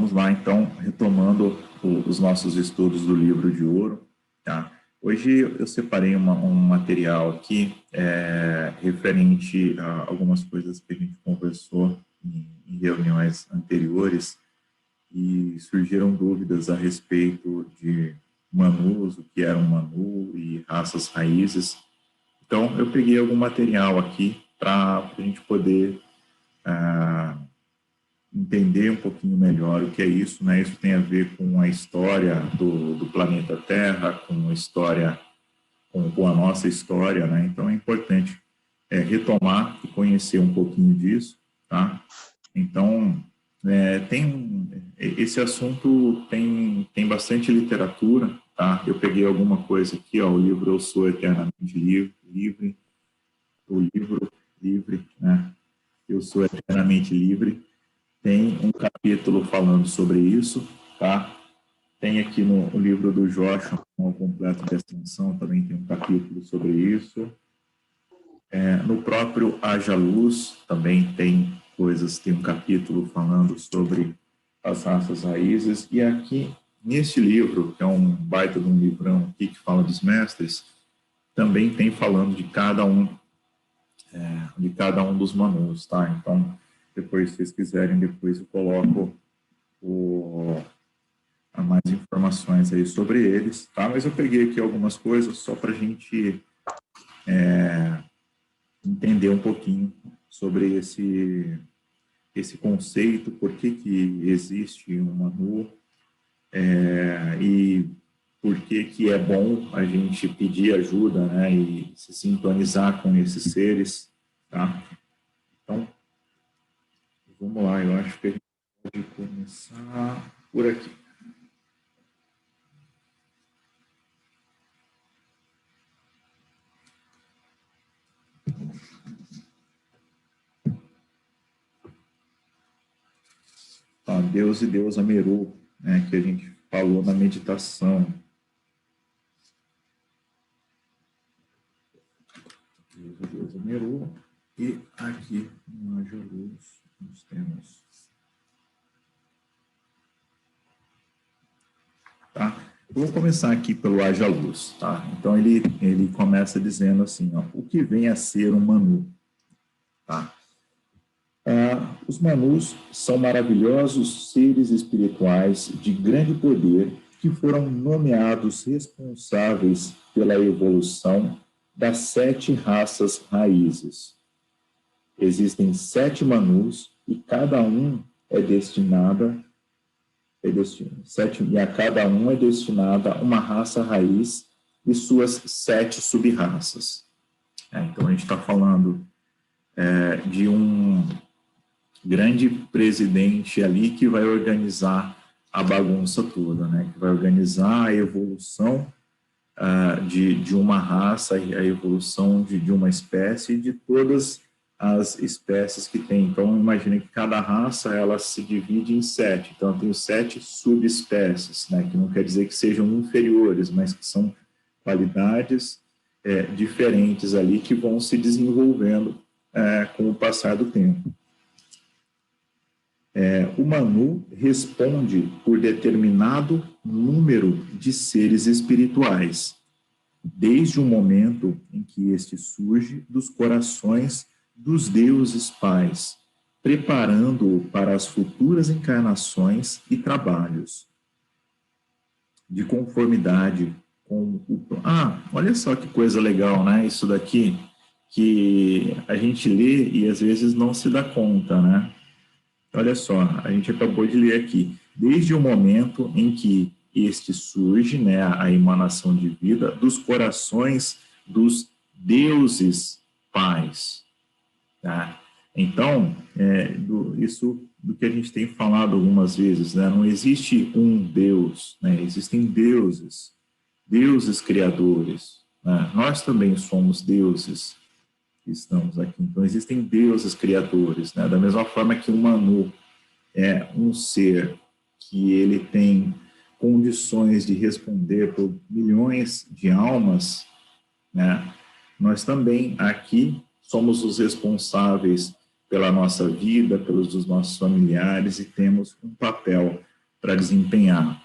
vamos lá, então, retomando os nossos estudos do livro de Ouro, tá? Hoje eu separei um material aqui referente a algumas coisas que a gente conversou em reuniões anteriores e surgiram dúvidas a respeito de manus, o que era um manu e raças raízes. Então, eu peguei algum material aqui para a gente poder entender um pouquinho melhor o que é isso, né? Isso tem a ver com a história do planeta Terra, com a história, com a nossa história, né? Então é importante retomar e conhecer um pouquinho disso, tá? Então esse assunto tem bastante literatura, tá? Eu peguei alguma coisa aqui, ó, o livro Eu Sou Eternamente Livre, o livro livre, né? Eu Sou Eternamente Livre. Tem um capítulo falando sobre isso, tá? Tem aqui no livro do Joshua, o Completo de Ascensão, também tem um capítulo sobre isso. No próprio Haja Luz também tem coisas, tem um capítulo falando sobre as raças raízes. E aqui, neste livro, que é um baita de um livrão aqui que fala dos mestres, também tem falando de cada um dos manus, tá? Então, depois, se vocês quiserem, depois eu coloco mais informações aí sobre eles, tá? Mas eu peguei aqui algumas coisas só para a gente entender um pouquinho sobre esse conceito, por que existe um manu, e por que é bom a gente pedir ajuda, né, e se sintonizar com esses seres, tá? Então, vamos lá, eu acho que a gente pode começar por aqui. Tá, Deus e Deusa Meru, né, que a gente falou na meditação. Deus e Deusa Meru. E aqui no Haja Luz nós temos. Tá? Eu vou começar aqui pelo Haja Luz, tá? Então ele começa dizendo assim, ó, o que vem a ser um manu, tá? Os manus são maravilhosos seres espirituais de grande poder que foram nomeados responsáveis pela evolução das 7 raças raízes. Existem 7 manus e cada um e a cada um é destinada uma raça raiz e suas 7 sub-raças. Então, a gente está falando de um grande presidente ali que vai organizar a bagunça toda, né? Que vai organizar a evolução de uma raça, a evolução de uma espécie e de todas as espécies que tem. Então, imagine que cada raça ela se divide em 7. Então, tem 7 subespécies, né? Que não quer dizer que sejam inferiores, mas que são qualidades diferentes ali que vão se desenvolvendo com o passar do tempo. O Manu responde por determinado número de seres espirituais, desde o momento em que este surge dos corações dos deuses pais, preparando-o para as futuras encarnações e trabalhos, de conformidade com o... olha só que coisa legal, né? Isso daqui, que a gente lê e às vezes não se dá conta, né? Olha só, a gente acabou de ler aqui. Desde o momento em que este surge, né, a emanação de vida, dos corações dos deuses pais. Tá? Então, isso do que a gente tem falado algumas vezes, né? Não existe um Deus, né? Existem deuses criadores. Né? Nós também somos deuses que estamos aqui. Então, existem deuses criadores. Né? Da mesma forma que o Manu é um ser que ele tem condições de responder por milhões de almas, né? Nós também aqui somos os responsáveis pela nossa vida, pelos dos nossos familiares e temos um papel para desempenhar.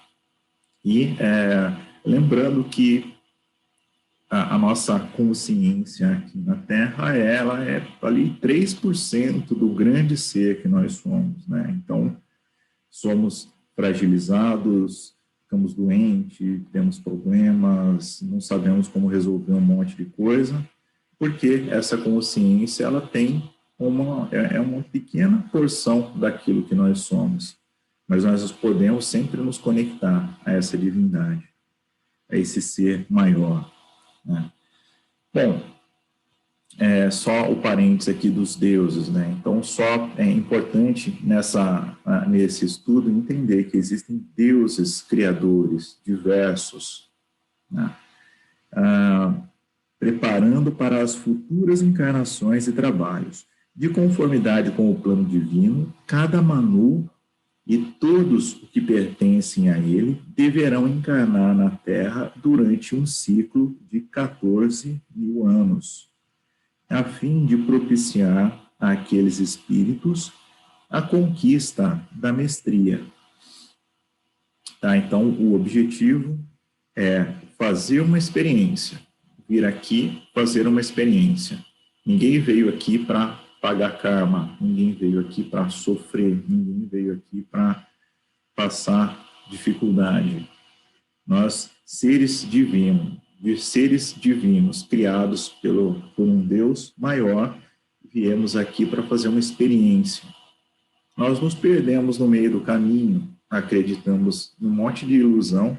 E lembrando que a nossa consciência aqui na Terra, ela é ali 3% do grande ser que nós somos, né? Então, somos fragilizados, ficamos doentes, temos problemas, não sabemos como resolver um monte de coisa, porque essa consciência, ela tem uma pequena porção daquilo que nós somos, mas nós podemos sempre nos conectar a essa divindade, a esse ser maior, né? Bom, só o parênteses aqui dos deuses, né? Então, só é importante nesse estudo entender que existem deuses criadores diversos, né? Preparando para as futuras encarnações e trabalhos. De conformidade com o plano divino, cada Manu e todos os que pertencem a ele deverão encarnar na Terra durante um ciclo de 14.000 anos, a fim de propiciar àqueles espíritos a conquista da mestria. Tá? Então, o objetivo é fazer uma experiência, vir aqui fazer uma experiência. Ninguém veio aqui para pagar karma, ninguém veio aqui para sofrer, ninguém veio aqui para passar dificuldade. Nós, seres divinos, criados por um Deus maior, viemos aqui para fazer uma experiência. Nós nos perdemos no meio do caminho, acreditamos num monte de ilusão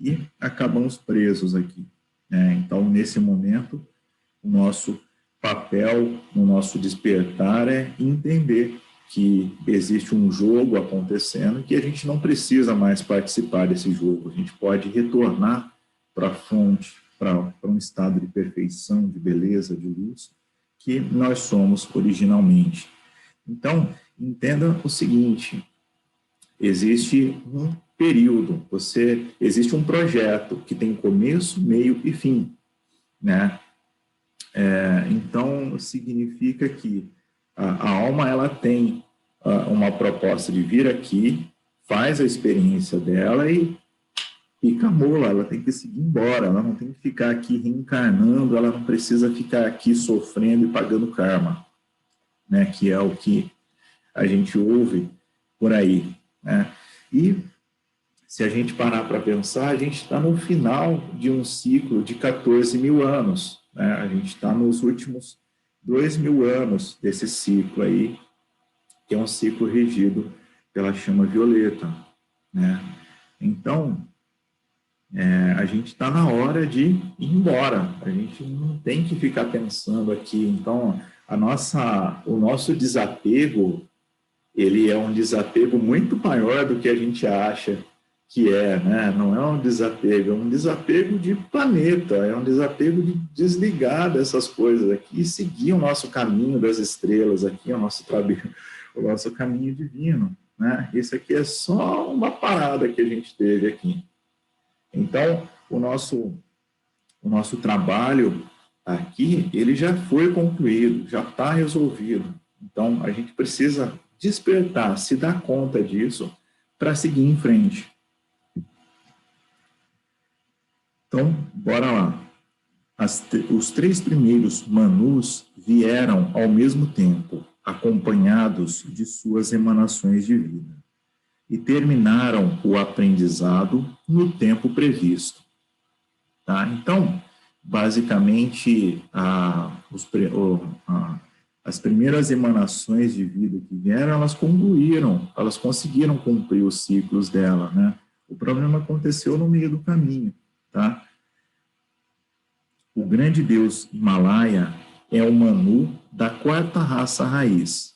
e acabamos presos aqui, né? Então, nesse momento, o nosso papel, no nosso despertar, é entender que existe um jogo acontecendo e que a gente não precisa mais participar desse jogo. A gente pode retornar para a fonte, para um estado de perfeição, de beleza, de luz, que nós somos originalmente. Então, entenda o seguinte: existe um período, existe um projeto que tem começo, meio e fim, né? Então, significa que a alma, ela tem uma proposta de vir aqui, faz a experiência dela e fica mula, ela tem que seguir embora, ela não tem que ficar aqui reencarnando, ela não precisa ficar aqui sofrendo e pagando karma, né? Que é o que a gente ouve por aí, né? E se a gente parar para pensar, a gente está no final de um ciclo de 14.000 anos, né? A gente está nos últimos 2.000 anos desse ciclo aí, que é um ciclo regido pela chama violeta, né? Então, a gente está na hora de ir embora, a gente não tem que ficar pensando aqui. Então, o nosso desapego, ele é um desapego muito maior do que a gente acha que é, né? Não é um desapego de planeta, é um desapego de desligar dessas coisas aqui e seguir o nosso caminho das estrelas aqui, o nosso caminho divino, né? Isso aqui é só uma parada que a gente teve aqui. Então, o nosso trabalho aqui, ele já foi concluído, já está resolvido. Então, a gente precisa despertar, se dar conta disso, para seguir em frente. Então, bora lá. Os 3 primeiros Manus vieram ao mesmo tempo, acompanhados de suas emanações de vida, e terminaram o aprendizado no tempo previsto. Tá? Então, basicamente, as primeiras emanações de vida que vieram, elas concluíram, elas conseguiram cumprir os ciclos dela, né? O problema aconteceu no meio do caminho, tá? O grande deus Himalaia é o Manu da 4ª raça raiz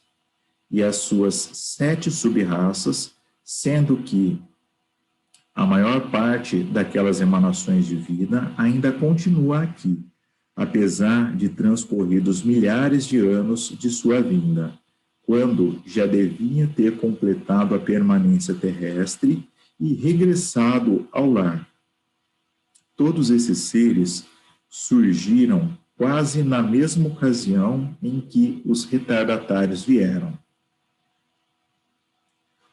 e as suas 7 sub-raças, sendo que a maior parte daquelas emanações de vida ainda continua aqui, apesar de transcorridos milhares de anos de sua vinda, quando já devia ter completado a permanência terrestre e regressado ao lar. Todos esses seres surgiram quase na mesma ocasião em que os retardatários vieram.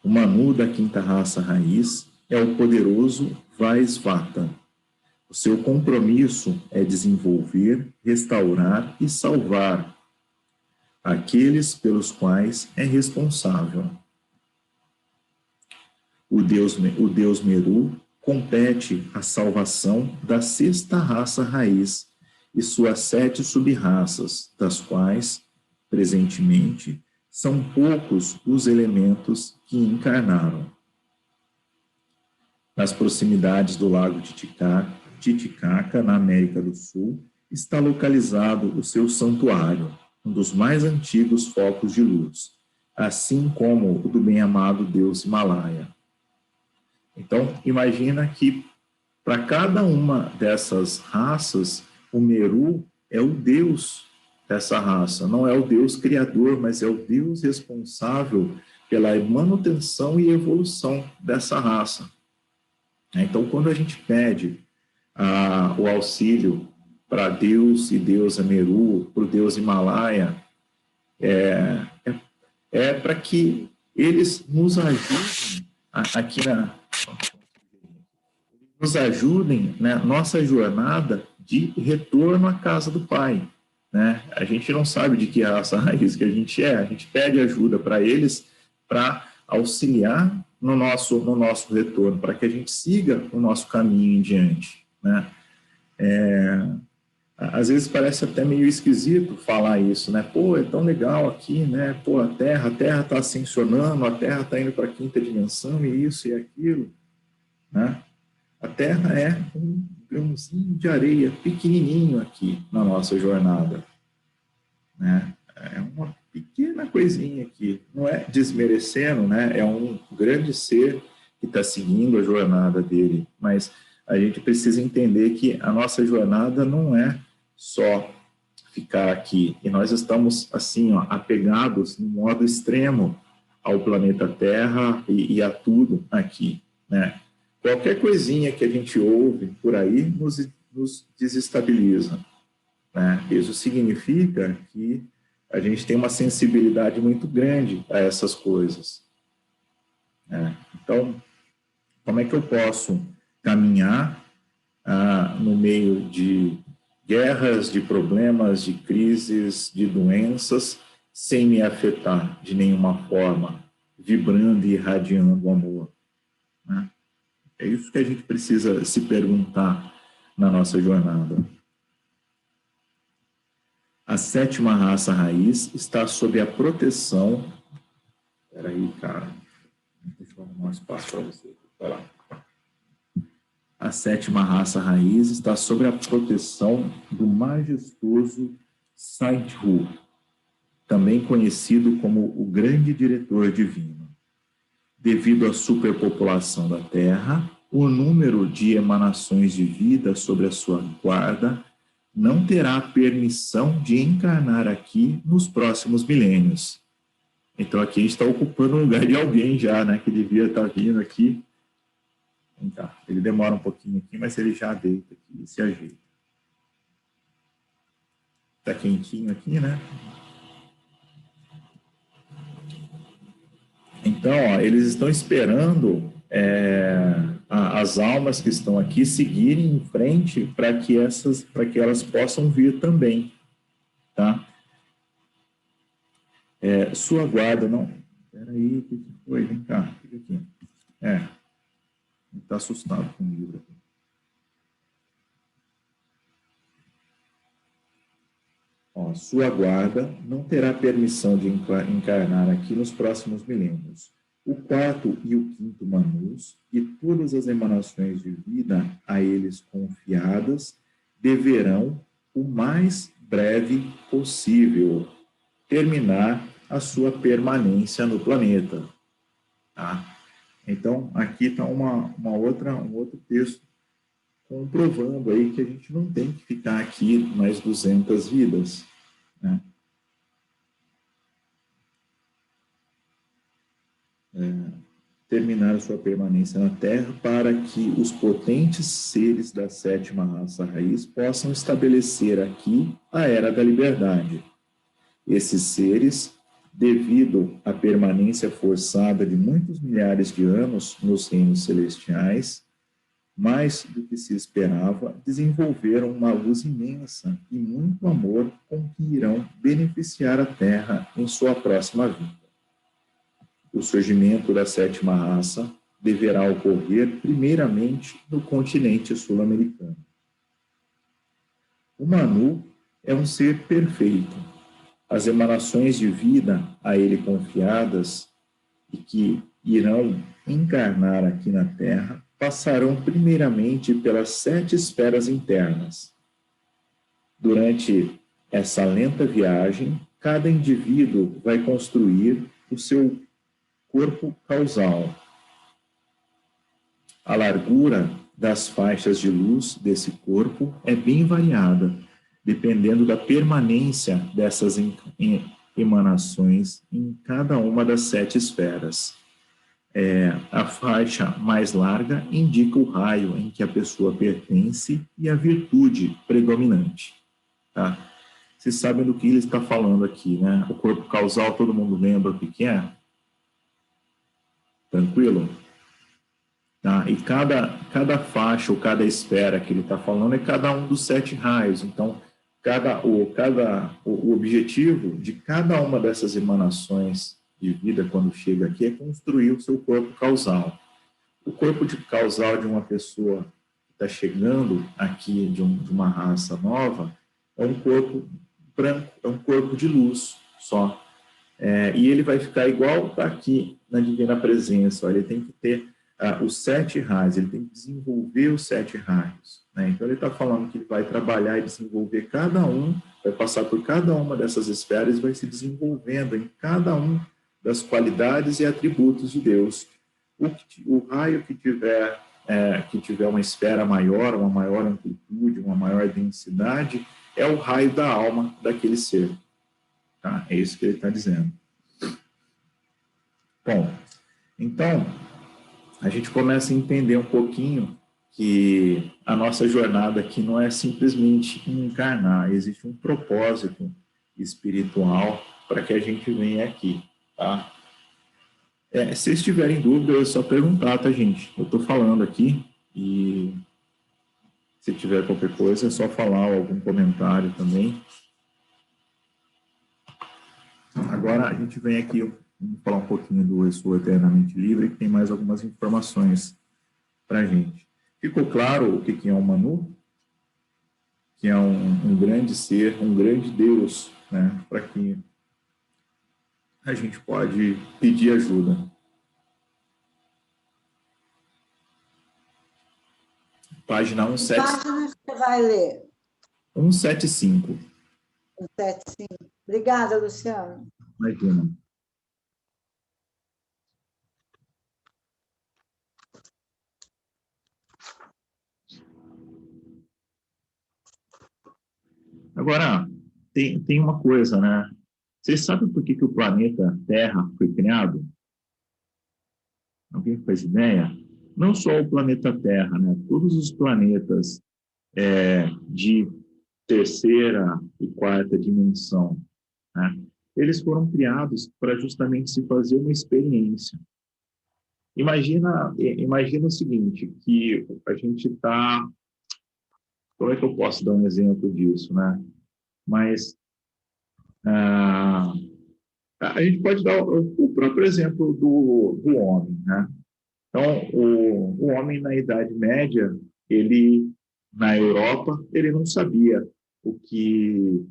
O O Manu da quinta raça raiz é o poderoso Vaisvata. O seu compromisso é desenvolver, restaurar e salvar aqueles pelos quais é responsável. O Deus Meru compete a salvação da sexta raça raiz e suas 7 sub-raças, das quais, presentemente, são poucos os elementos que encarnaram. Nas proximidades do lago Titicaca, na América do Sul, está localizado o seu santuário, um dos mais antigos focos de luz, assim como o do bem-amado Deus Himalaia. Então, imagina que para cada uma dessas raças, o Meru é o Deus dessa raça, não é o Deus criador, mas é o Deus responsável pela manutenção e evolução dessa raça. Então, quando a gente pede o auxílio para Deus e deusa Meru, para o Deus Himalaia, é para que eles nos ajudem nos ajudem na nossa jornada de retorno à casa do Pai. Né? A gente não sabe de que raça raiz que a gente pede ajuda para eles para auxiliar no nosso retorno, para que a gente siga o nosso caminho em diante. Né? Às vezes parece até meio esquisito falar isso, né? Pô, é tão legal aqui, né? Pô, a Terra está ascensionando, a Terra está indo para a quinta dimensão, e isso e aquilo, né? A Terra é um grãozinho de areia pequenininho aqui na nossa jornada, né? É uma pequena coisinha aqui, não é desmerecendo, né? É um grande ser que está seguindo a jornada dele, mas a gente precisa entender que a nossa jornada não é só ficar aqui, e nós estamos assim, ó, apegados no modo extremo ao planeta Terra e a tudo aqui, né? Qualquer coisinha que a gente ouve por aí nos desestabiliza, né? Isso significa que a gente tem uma sensibilidade muito grande a essas coisas, né? Então, como é que eu posso caminhar no meio de guerras, de problemas, de crises, de doenças, sem me afetar de nenhuma forma, vibrando e irradiando o amor, né? É isso que a gente precisa se perguntar na nossa jornada. A sétima raça raiz está sob a proteção... Espera aí, cara. Deixa eu arrumar um espaço para você. Vai lá. A sétima raça raiz está sob a proteção do majestoso Saint-Hu, também conhecido como o Grande Diretor Divino. Devido à superpopulação da Terra, o número de emanações de vida sobre a sua guarda não terá permissão de encarnar aqui nos próximos milênios. Então aqui a gente está ocupando o lugar de alguém já, né, que devia estar vindo aqui. Vem cá, ele demora um pouquinho aqui, mas ele já deita aqui e se ajeita. Está quentinho aqui, né? Então, ó, eles estão esperando as almas que estão aqui seguirem em frente para que elas possam vir também, tá? Sua guarda, não... Espera aí, o que foi? Vem cá, fica aqui. Ele está assustado com o livro aqui. Ó, sua guarda não terá permissão de encarnar aqui nos próximos milênios. O quarto e o quinto Manus e todas as emanações de vida a eles confiadas deverão, o mais breve possível, terminar a sua permanência no planeta. Tá? Então, aqui está um outro texto comprovando aí que a gente não tem que ficar aqui mais 200 vidas, né? Terminar a sua permanência na Terra para que os potentes seres da sétima raça raiz possam estabelecer aqui a Era da Liberdade. Esses seres devido à permanência forçada de muitos milhares de anos nos reinos celestiais, mais do que se esperava, desenvolveram uma luz imensa e muito amor com que irão beneficiar a Terra em sua próxima vida. O surgimento da sétima raça deverá ocorrer primeiramente no continente sul-americano. O Manu é um ser perfeito. As emanações de vida a ele confiadas e que irão encarnar aqui na Terra passarão primeiramente pelas 7 esferas internas. Durante essa lenta viagem, cada indivíduo vai construir o seu corpo causal. A largura das faixas de luz desse corpo é bem variada, dependendo da permanência dessas emanações em cada uma das 7 esferas. A faixa mais larga indica o raio em que a pessoa pertence e a virtude predominante. Tá? Vocês sabem do que ele está falando aqui, né? O corpo causal, todo mundo lembra o que é? Tranquilo? Tá? E cada faixa ou cada esfera que ele está falando é cada um dos 7 raios. Então, o objetivo de cada uma dessas emanações de vida, quando chega aqui, é construir o seu corpo causal. O corpo causal de uma pessoa que está chegando aqui, de uma raça nova, é um corpo branco, é um corpo de luz só. E ele vai ficar igual está aqui na Divina Presença. Ó, ele tem que ter os 7 raios, ele tem que desenvolver os 7 raios. Né? Então, ele está falando que ele vai trabalhar e desenvolver cada um, vai passar por cada uma dessas esferas e vai se desenvolvendo em cada um das qualidades e atributos de Deus. O raio que tiver uma esfera maior, uma maior amplitude, uma maior densidade, é o raio da alma daquele ser. Tá? É isso que ele está dizendo. Bom, então, a gente começa a entender um pouquinho que a nossa jornada aqui não é simplesmente encarnar, existe um propósito espiritual para que a gente venha aqui. Tá? Se vocês tiverem dúvida, é só perguntar, tá, gente? Eu estou falando aqui e se tiver qualquer coisa, é só falar algum comentário também. Agora a gente vem aqui, vamos falar um pouquinho do Eu Sou Eternamente Livre, que tem mais algumas informações para a gente. Ficou claro o que é um Manu? Que é um grande ser, um grande Deus, né? Para que a gente pode pedir ajuda. Página 175. Página você vai ler? 175. 175. Obrigada, Luciano. Imagina. Agora, tem uma coisa, né? Vocês sabem por que o planeta Terra foi criado? Alguém faz ideia? Não só o planeta Terra, né? Todos os planetas de terceira e quarta dimensão, né? Eles foram criados para justamente se fazer uma experiência. Imagina o seguinte, que a gente está... Como é que eu posso dar um exemplo disso, né? Mas a gente pode dar o próprio exemplo do homem, né? Então, o homem na Idade Média, na Europa, ele não sabia o que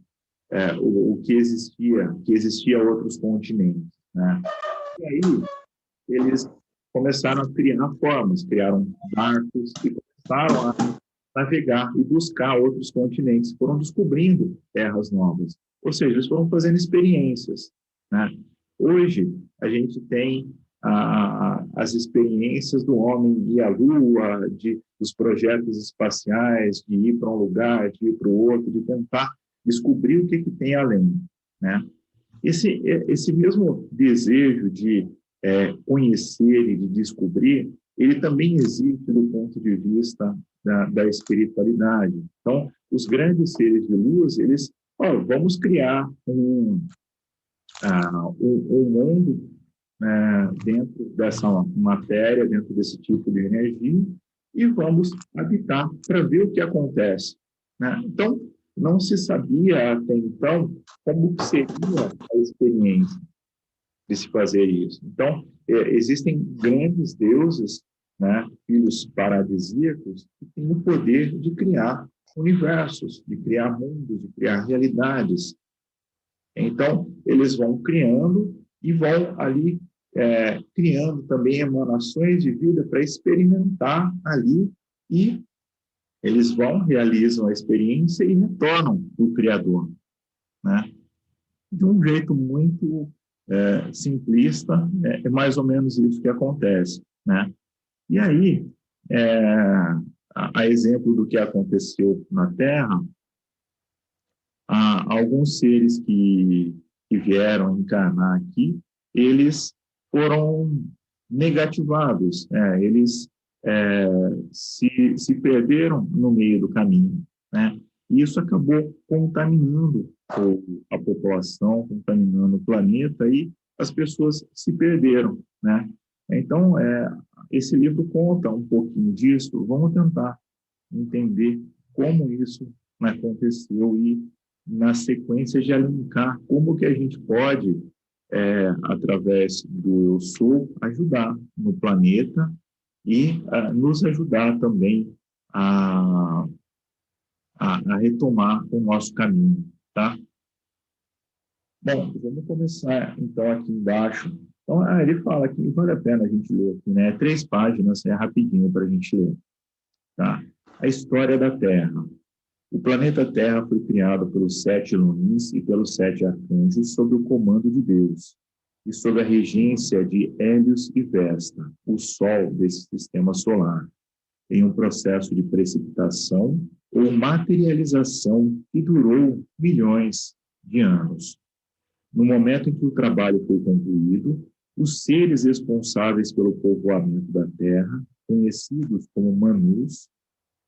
existia, que existia outros continentes, né? E aí, eles começaram a criar formas, criaram barcos e começaram a navegar e buscar outros continentes, foram descobrindo terras novas. Ou seja, eles foram fazendo experiências, né? Hoje, a gente tem as experiências do homem ir à Lua, dos projetos espaciais, de ir para um lugar, de ir para o outro, de tentar descobrir o que tem além, né? Esse mesmo desejo de conhecer e de descobrir, ele também existe do ponto de vista da espiritualidade. Então, os grandes seres de luz, eles, vamos criar o mundo, dentro dessa matéria, dentro desse tipo de energia, e vamos habitar para ver o que acontece, né? Então, não se sabia até então como que seria a experiência de se fazer isso. Então, existem grandes deuses, né, filhos paradisíacos, que têm o poder de criar universos, de criar mundos, de criar realidades. Então, eles vão criando e vão ali criando também emanações de vida para experimentar ali, e eles vão, realizam a experiência e retornam para o Criador, né? De um jeito muito simplista, é mais ou menos isso que acontece, né? E aí, a exemplo do que aconteceu na Terra, alguns seres que vieram encarnar aqui, eles foram negativados, eles se perderam no meio do caminho, né? E isso acabou contaminando a população, contaminando o planeta, e as pessoas se perderam, né? Então, esse livro conta um pouquinho disso. Vamos tentar entender como isso aconteceu e, na sequência, já linkar como que a gente pode, através do Eu Sou, ajudar no planeta e nos ajudar também a retomar o nosso caminho, tá? Bom, vamos começar, então, aqui embaixo. Então, ele fala que vale a pena a gente ler aqui, né? 3 páginas, rapidinho para a gente ler, tá? A história da Terra. O planeta Terra foi criado pelos 7 Elunins e pelos 7 arcanjos sob o comando de Deus e sob a regência de Hélios e Vesta, o Sol desse sistema solar, em um processo de precipitação ou materialização que durou milhões de anos. No momento em que o trabalho foi concluído, os seres responsáveis pelo povoamento da Terra, conhecidos como Manus,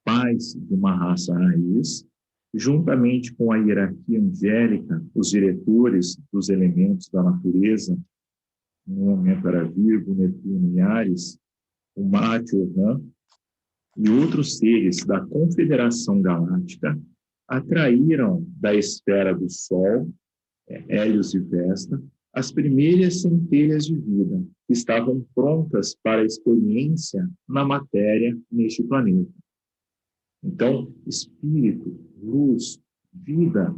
pais de uma raça raiz, juntamente com a hierarquia angélica, os diretores dos elementos da natureza, no momento era Virgo, Netuno e Áries, o Mate, o Ram, e outros seres da Confederação Galáctica, atraíram da esfera do Sol, Hélios e Vesta, as primeiras centelhas de vida que estavam prontas para a experiência na matéria neste planeta. Então, espírito, luz, vida,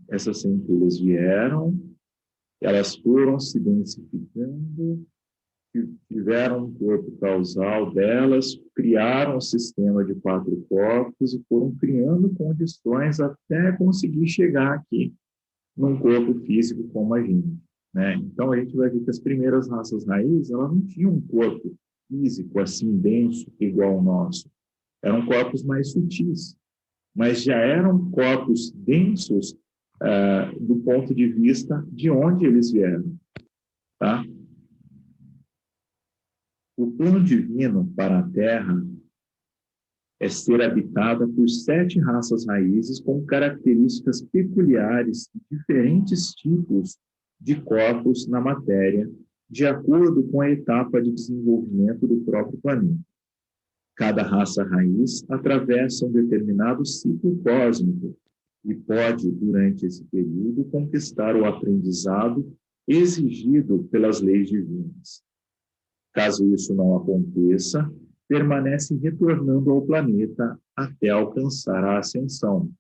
essas centelhas vieram, elas foram se densificando, tiveram um corpo causal delas, criaram um sistema de 4 corpos e foram criando condições até conseguir chegar aqui num corpo físico como a gente, né? Então, a gente vai ver que as primeiras raças raízes, elas não tinham um corpo físico assim denso igual ao nosso. Eram corpos mais sutis, mas já eram corpos densos do ponto de vista de onde eles vieram, tá? O plano divino para a Terra é ser habitada por 7 raças raízes com características peculiares e diferentes tipos de corpos na matéria, de acordo com a etapa de desenvolvimento do próprio planeta. Cada raça raiz atravessa um determinado ciclo cósmico e pode, durante esse período, conquistar o aprendizado exigido pelas leis divinas. Caso isso não aconteça, permanece retornando ao planeta até alcançar a ascensão.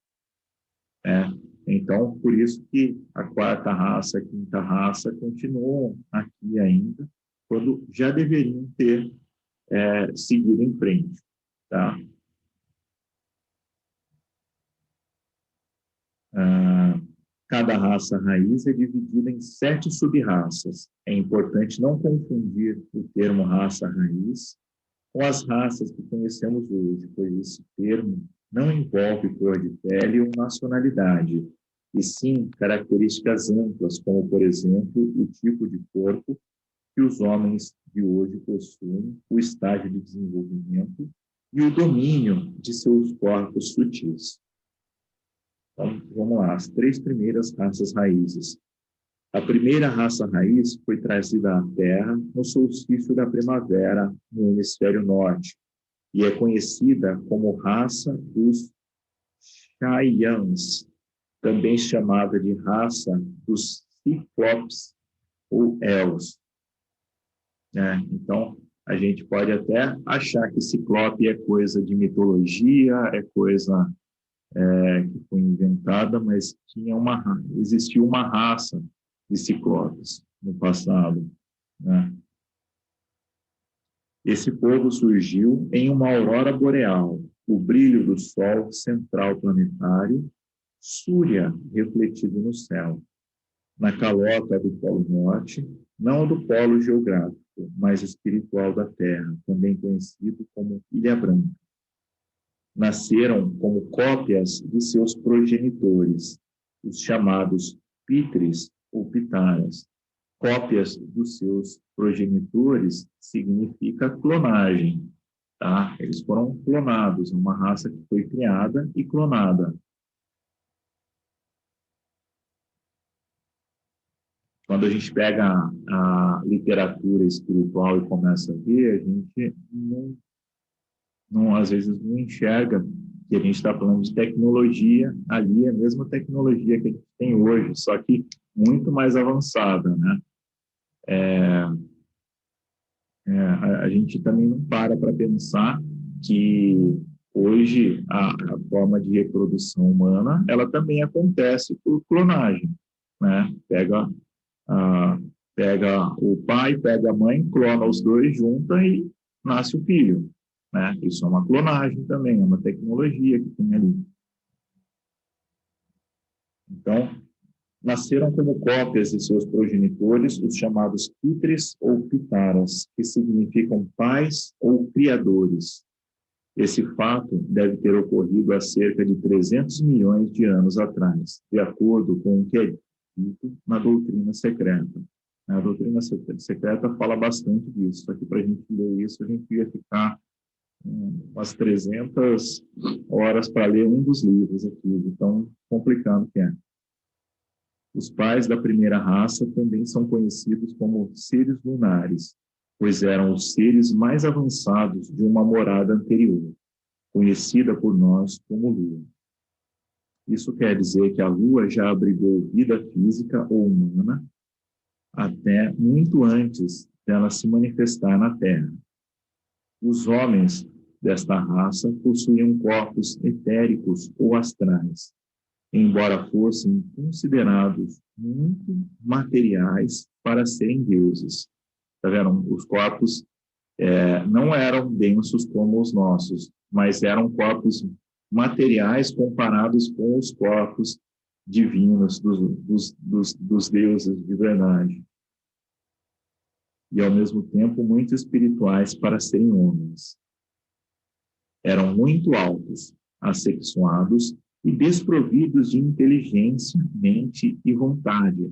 Então, por isso que a 4ª raça, a 5ª raça continuam aqui ainda, quando já deveriam ter seguido em frente, tá? Cada raça raiz é dividida em 7 sub-raças. É importante não confundir o termo raça raiz com as raças que conhecemos hoje, pois esse termo não envolve cor de pele ou nacionalidade, e sim características amplas, como, por exemplo, o tipo de corpo que os homens de hoje possuem, o estágio de desenvolvimento e o domínio de seus corpos sutis. Então, vamos lá, as 3 primeiras raças raízes. A primeira raça raiz foi trazida à Terra no solstício da primavera no hemisfério norte e é conhecida como raça dos Cheyennes, também chamada de raça dos Ciclopes ou Elves. Então, a gente pode até achar que Ciclope é coisa de mitologia, é coisa que foi inventada, mas existiu uma raça de ciclopes no passado, né? Esse povo surgiu em uma aurora boreal, o brilho do Sol central planetário, Súria, refletido no céu, na calota do Polo Norte, não do polo geográfico, mas espiritual da Terra, também conhecido como Ilha Branca. Nasceram como cópias de seus progenitores, os chamados Pitres ou Pitaras. Cópias dos seus progenitores significa clonagem, tá? Eles foram clonados, uma raça que foi criada e clonada. Quando a gente pega a literatura espiritual e começa a ver, a gente às vezes não enxerga que a gente está falando de tecnologia, ali é a mesma tecnologia que a gente tem hoje, só que muito mais avançada, né? A gente também não para pensar que hoje a forma de reprodução humana, ela também acontece por clonagem, né? Pega o pai, pega a mãe, clona os dois, junta e nasce o filho, né? Isso é uma clonagem também, é uma tecnologia que tem ali. Então, nasceram como cópias de seus progenitores, os chamados Pitres ou Pitaras, que significam pais ou criadores. Esse fato deve ter ocorrido há cerca de 300 milhões de anos atrás, de acordo com o que é dito na doutrina secreta. A doutrina secreta fala bastante disso, só que para a gente ler isso, a gente ia ficar umas 300 horas para ler um dos livros aqui, de tão complicado que é. Os pais da primeira raça também são conhecidos como seres lunares, pois eram os seres mais avançados de uma morada anterior, conhecida por nós como Lua. Isso quer dizer que a Lua já abrigou vida física ou humana até muito antes dela se manifestar na Terra. Os homens desta raça possuíam corpos etéricos ou astrais, embora fossem considerados muito materiais para serem deuses. Tá vendo? Os corpos não eram densos como os nossos, mas eram corpos materiais comparados com os corpos divinos dos deuses de verdade. E, ao mesmo tempo, muito espirituais para serem homens. Eram muito altos, assexuados e desprovidos de inteligência, mente e vontade.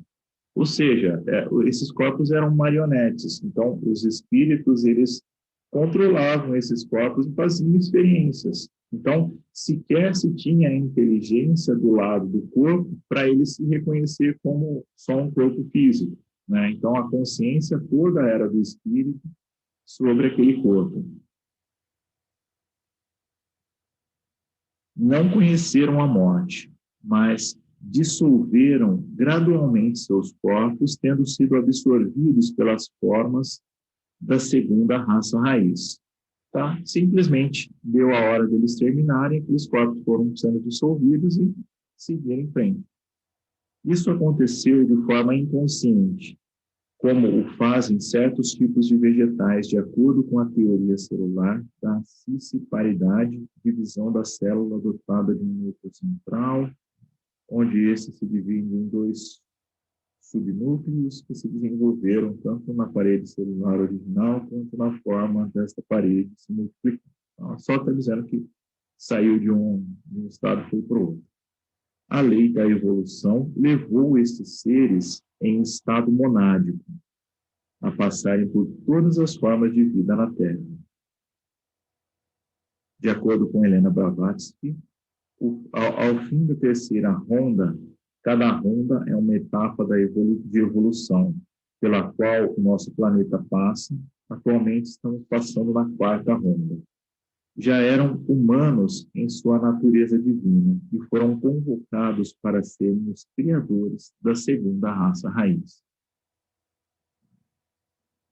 Ou seja, esses corpos eram marionetes. Então, os espíritos, eles controlavam esses corpos e faziam experiências. Então, sequer se tinha a inteligência do lado do corpo para ele se reconhecer como só um corpo físico, né? Então, a consciência toda era do espírito sobre aquele corpo. Não conheceram a morte, mas dissolveram gradualmente seus corpos, tendo sido absorvidos pelas formas da segunda raça raiz. Tá? Simplesmente deu a hora deles terminarem, aqueles corpos foram sendo dissolvidos e seguiram em frente. Isso aconteceu de forma inconsciente, como o fazem certos tipos de vegetais, de acordo com a teoria celular da cisciparidade, divisão da célula dotada de um núcleo central, onde esse se divide em dois subnúcleos que se desenvolveram tanto na parede celular original quanto na forma desta parede se multiplicando. Então, só está dizendo que saiu de um estado e foi para o outro. A lei da evolução levou estes seres em estado monádico a passarem por todas as formas de vida na Terra. De acordo com Helena Blavatsky, ao fim da terceira ronda Cada ronda é uma etapa de evolução pela qual o nosso planeta passa. Atualmente estamos passando na quarta ronda. Já eram humanos em sua natureza divina e foram convocados para serem os criadores da segunda raça raiz.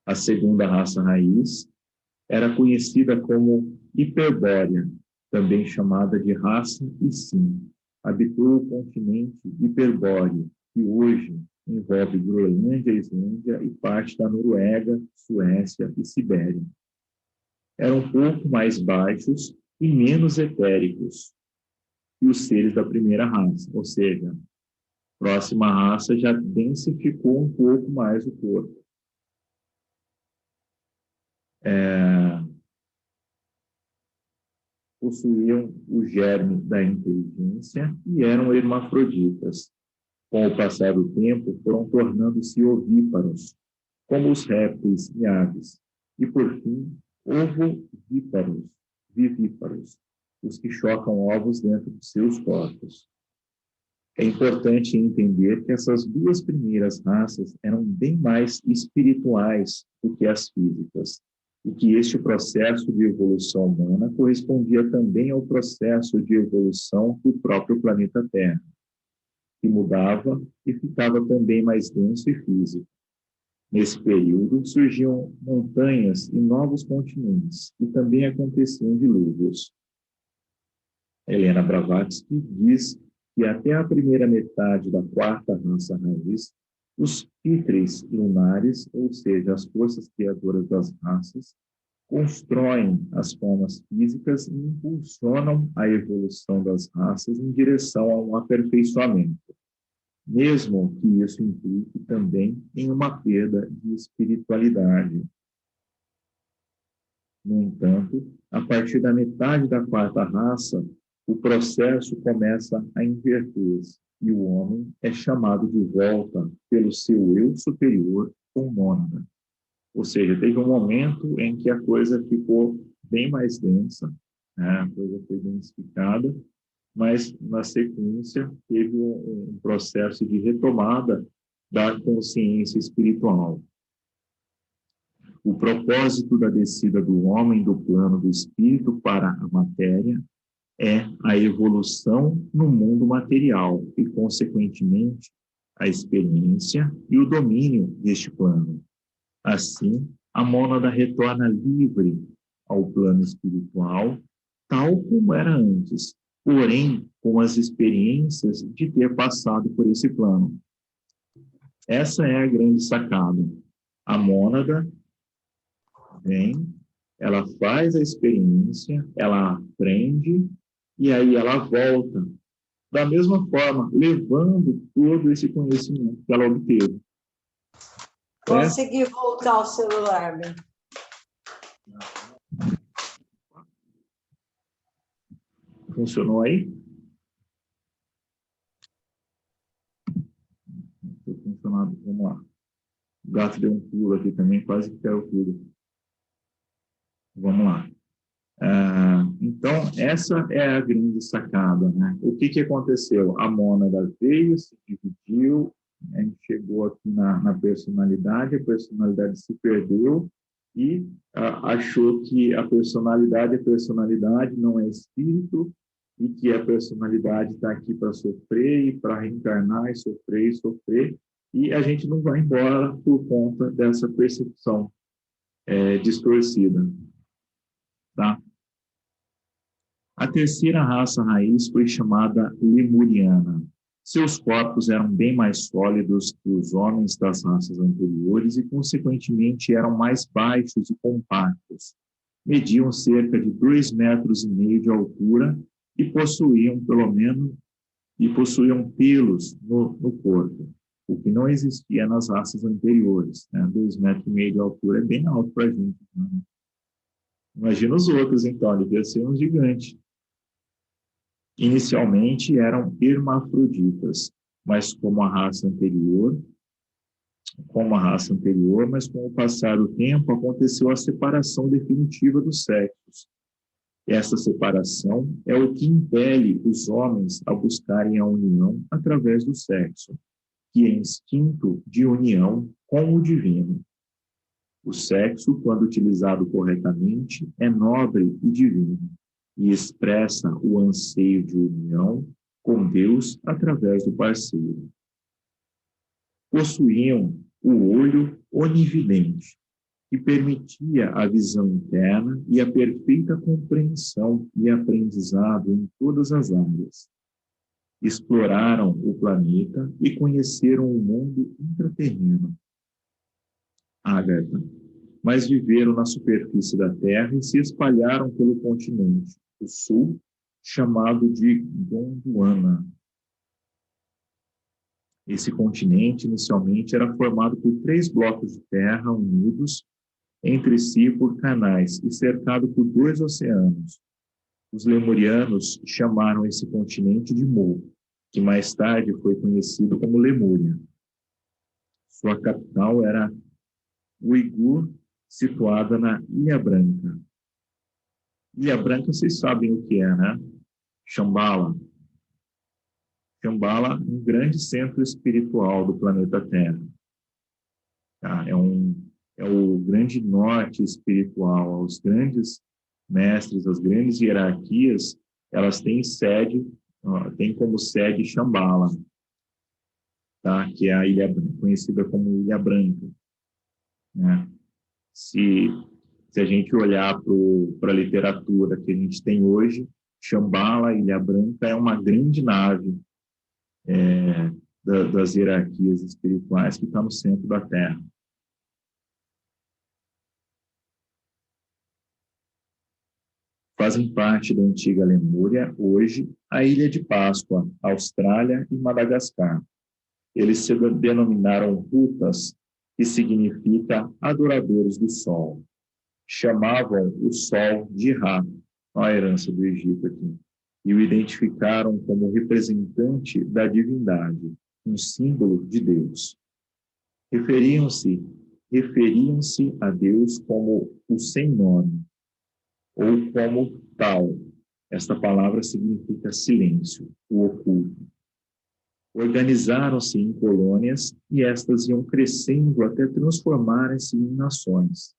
A segunda raça raiz era conhecida como Hiperbórea, também chamada de raça Issim. Habitou o continente Hiperbóreo, que hoje envolve Groenlândia, Islândia e parte da Noruega, Suécia e Sibéria. Eram um pouco mais baixos e menos etéricos que os seres da primeira raça, ou seja, a próxima raça já densificou um pouco mais o corpo. Possuíam o germe da inteligência e eram hermafroditas. Com o passar do tempo, foram tornando-se ovíparos, como os répteis e aves, e, por fim, ovovíparos, vivíparos, os que chocam ovos dentro de seus corpos. É importante entender que essas duas primeiras raças eram bem mais espirituais do que as físicas, e que este processo de evolução humana correspondia também ao processo de evolução do próprio planeta Terra, que mudava e ficava também mais denso e físico. Nesse período, surgiam montanhas e novos continentes, e também aconteciam dilúvios. Helena Blavatsky diz que até a primeira metade da quarta raça raiz, os píteres lunares, ou seja, as forças criadoras das raças, constroem as formas físicas e impulsionam a evolução das raças em direção a um aperfeiçoamento, mesmo que isso implique também em uma perda de espiritualidade. No entanto, a partir da metade da quarta raça, o processo começa a inverter-se e o homem é chamado de volta pelo seu eu superior ou mônada. Ou seja, teve um momento em que a coisa ficou bem mais densa, né? A coisa foi densificada, mas na sequência teve um processo de retomada da consciência espiritual. O propósito da descida do homem do plano do espírito para a matéria é a evolução no mundo material e, consequentemente, a experiência e o domínio deste plano. Assim, a mônada retorna livre ao plano espiritual, tal como era antes, porém com as experiências de ter passado por esse plano. Essa é a grande sacada. A mônada vem, ela faz a experiência, ela aprende, e aí ela volta, da mesma forma, levando todo esse conhecimento que ela obteve. Consegui voltar ao celular, bem. Funcionou aí? Funcionado. Vamos lá. O gato deu um pulo aqui também, quase que caiu tudo. Vamos lá. Então, essa é a grande sacada, né? O que aconteceu? A mônada veio, se dividiu, a gente chegou aqui na personalidade, a personalidade se perdeu e achou que a personalidade não é espírito e que a personalidade está aqui para sofrer e para reencarnar e sofrer, e a gente não vai embora por conta dessa percepção distorcida. Tá? A terceira raça raiz foi chamada Lemuriana. Seus corpos eram bem mais sólidos que os homens das raças anteriores e, consequentemente, eram mais baixos e compactos. Mediam cerca de 2,5 metros de altura e possuíam pelos no corpo, o que não existia nas raças anteriores. 2,5 metros de altura é bem alto para a gente, né? Imagina os outros, então, ele devia ser um gigante. Inicialmente eram hermafroditas, mas como a raça anterior, mas com o passar do tempo aconteceu a separação definitiva dos sexos. Essa separação é o que impele os homens a buscarem a união através do sexo, que é instinto de união com o divino. O sexo, quando utilizado corretamente, é nobre e divino, e expressa o anseio de união com Deus através do parceiro. Possuíam o olho onividente, que permitia a visão interna e a perfeita compreensão e aprendizado em todas as áreas. Exploraram o planeta e conheceram o mundo intraterreno. Ágata, mas viveram na superfície da Terra e se espalharam pelo continente, o sul, chamado de Gondwana. Esse continente, inicialmente, era formado por 3 blocos de terra unidos entre si por canais e cercado por 2 oceanos. Os lemurianos chamaram esse continente de Mu, que mais tarde foi conhecido como Lemúria. Sua capital era Uigur, situada na Ilha Branca. Ilha Branca, vocês sabem o que é, né? Shambhala. Shambhala, um grande centro espiritual do planeta Terra. Tá? É o grande norte espiritual. Os grandes mestres, as grandes hierarquias, elas têm sede, têm como sede Shambhala, tá? Que é a Ilha Branca, conhecida como Ilha Branca. Né? Se a gente olhar para a literatura que a gente tem hoje, Shambhala, Ilha Branca, é uma grande nave das hierarquias espirituais que está no centro da Terra. Fazem parte da antiga Lemúria, hoje, a Ilha de Páscoa, Austrália e Madagascar. Eles se denominaram Hutas, que significa adoradores do Sol. Chamavam o Sol de Ra, a herança do Egito aqui, e o identificaram como representante da divindade, um símbolo de Deus. Referiam-se a Deus como o sem nome, ou como tal. Esta palavra significa silêncio, o oculto. Organizaram-se em colônias e estas iam crescendo até transformarem-se em nações.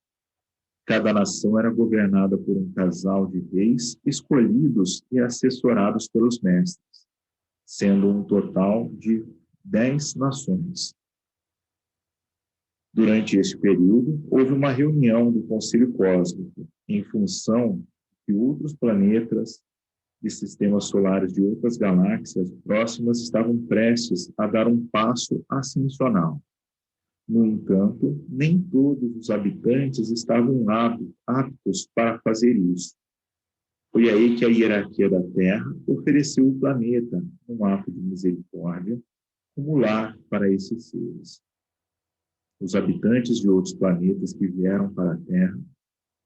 Cada nação era governada por um casal de reis escolhidos e assessorados pelos mestres, sendo um total de 10 nações. Durante este período, houve uma reunião do Conselho Cósmico, em função de outros planetas e sistemas solares de outras galáxias próximas estavam prestes a dar um passo ascensional. No entanto, nem todos os habitantes estavam aptos para fazer isso. Foi aí que a hierarquia da Terra ofereceu o planeta, num ato de misericórdia, como lar para esses seres. Os habitantes de outros planetas que vieram para a Terra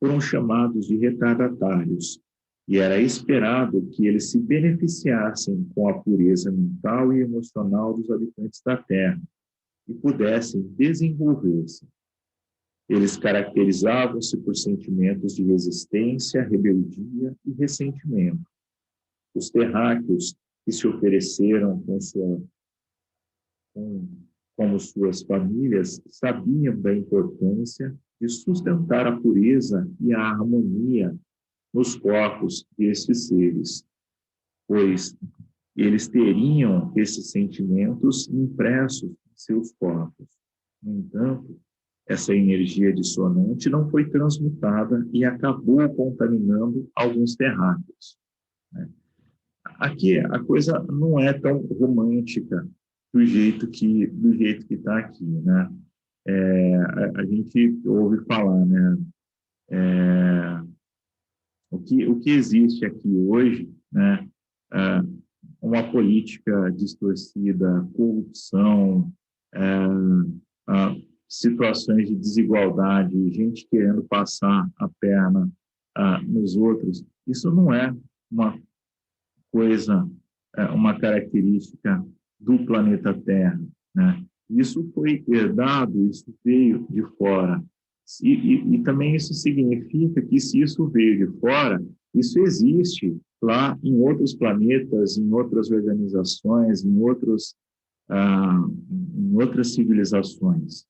foram chamados de retardatários, e era esperado que eles se beneficiassem com a pureza mental e emocional dos habitantes da Terra e pudessem desenvolver-se. Eles caracterizavam-se por sentimentos de resistência, rebeldia e ressentimento. Os terráqueos que se ofereceram como suas famílias sabiam da importância de sustentar a pureza e a harmonia nos corpos destes seres, pois eles teriam esses sentimentos impressos em seus corpos. No entanto, essa energia dissonante não foi transmutada e acabou contaminando alguns terráqueos. Aqui a coisa não é tão romântica do jeito que está aqui, né? A gente ouve falar, né? O que existe aqui hoje, né? Uma política distorcida, corrupção, situações de desigualdade, gente querendo passar a perna nos outros. Isso não é uma coisa, uma característica do planeta Terra, né? Isso foi herdado, isso veio de fora. E também isso significa que, se isso veio de fora, Isso existe lá em outros planetas, em outras organizações, em outras civilizações,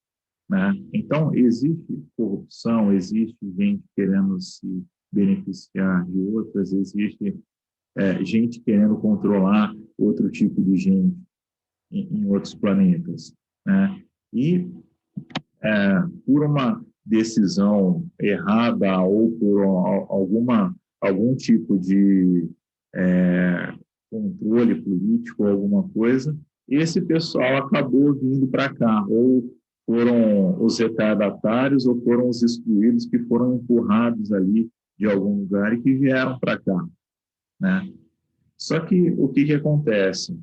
né? Então, existe corrupção, existe gente querendo se beneficiar de outras, existe gente querendo controlar outro tipo de gente em outros planetas, né? E por uma decisão errada ou por algum tipo de controle político ou alguma coisa, esse pessoal acabou vindo para cá, ou foram os retardatários, ou foram os excluídos que foram empurrados ali de algum lugar e que vieram para cá, né? Só que o que acontece?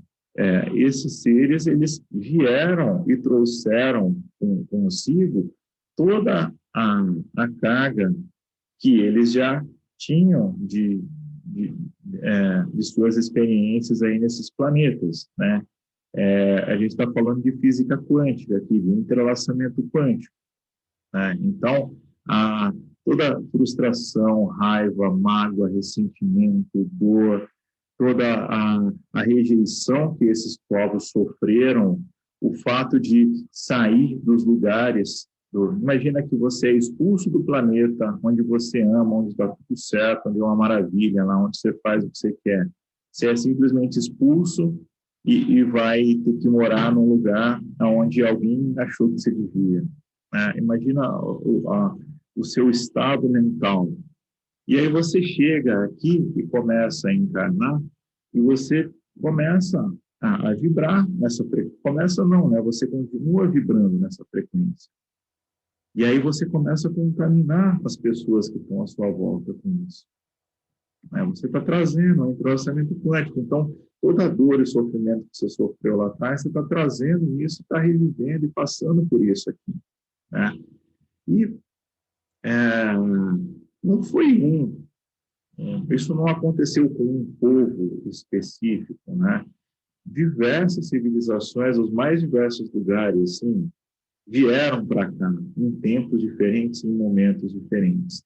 Esses seres, eles vieram e trouxeram consigo toda a carga que eles já tinham de suas experiências aí nesses planetas, né? A gente está falando de física quântica aqui, de entrelaçamento quântico, né? Então, toda frustração, raiva, mágoa, ressentimento, dor, toda a rejeição que esses povos sofreram, o fato de sair dos lugares. Imagina que você é expulso do planeta onde você ama, onde está tudo certo, onde é uma maravilha, lá onde você faz o que você quer. Você é simplesmente expulso e vai ter que morar num lugar onde alguém achou que você devia. Imagina o seu estado mental. E aí você chega aqui e começa a encarnar e você começa a vibrar nessa frequência. Começa não, né? Você continua vibrando nessa frequência. E aí você começa a contaminar as pessoas que estão à sua volta com isso. Você está trazendo um entrelaçamento quântico. Então, toda a dor e sofrimento que você sofreu lá atrás, você está trazendo isso, está revivendo e passando por isso aqui, né? E não foi isso não aconteceu com um povo específico, né? Diversas civilizações, os mais diversos lugares, assim, vieram para cá em tempos diferentes, em momentos diferentes.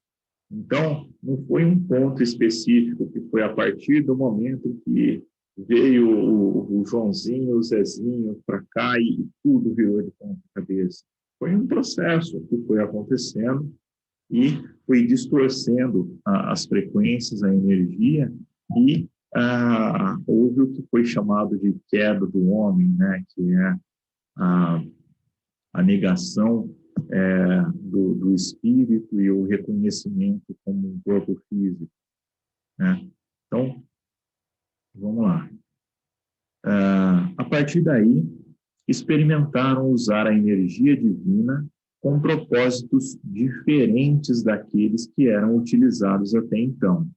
Então, não foi um ponto específico que foi a partir do momento que veio o Joãozinho, o Zezinho para cá e tudo virou de ponta cabeça. Foi um processo que foi acontecendo e foi distorcendo as frequências, a energia, e houve o que foi chamado de queda do homem, né, que é a negação do espírito e o reconhecimento como um corpo físico, né? Então, vamos lá. A partir daí, experimentaram usar a energia divina com propósitos diferentes daqueles que eram utilizados até então.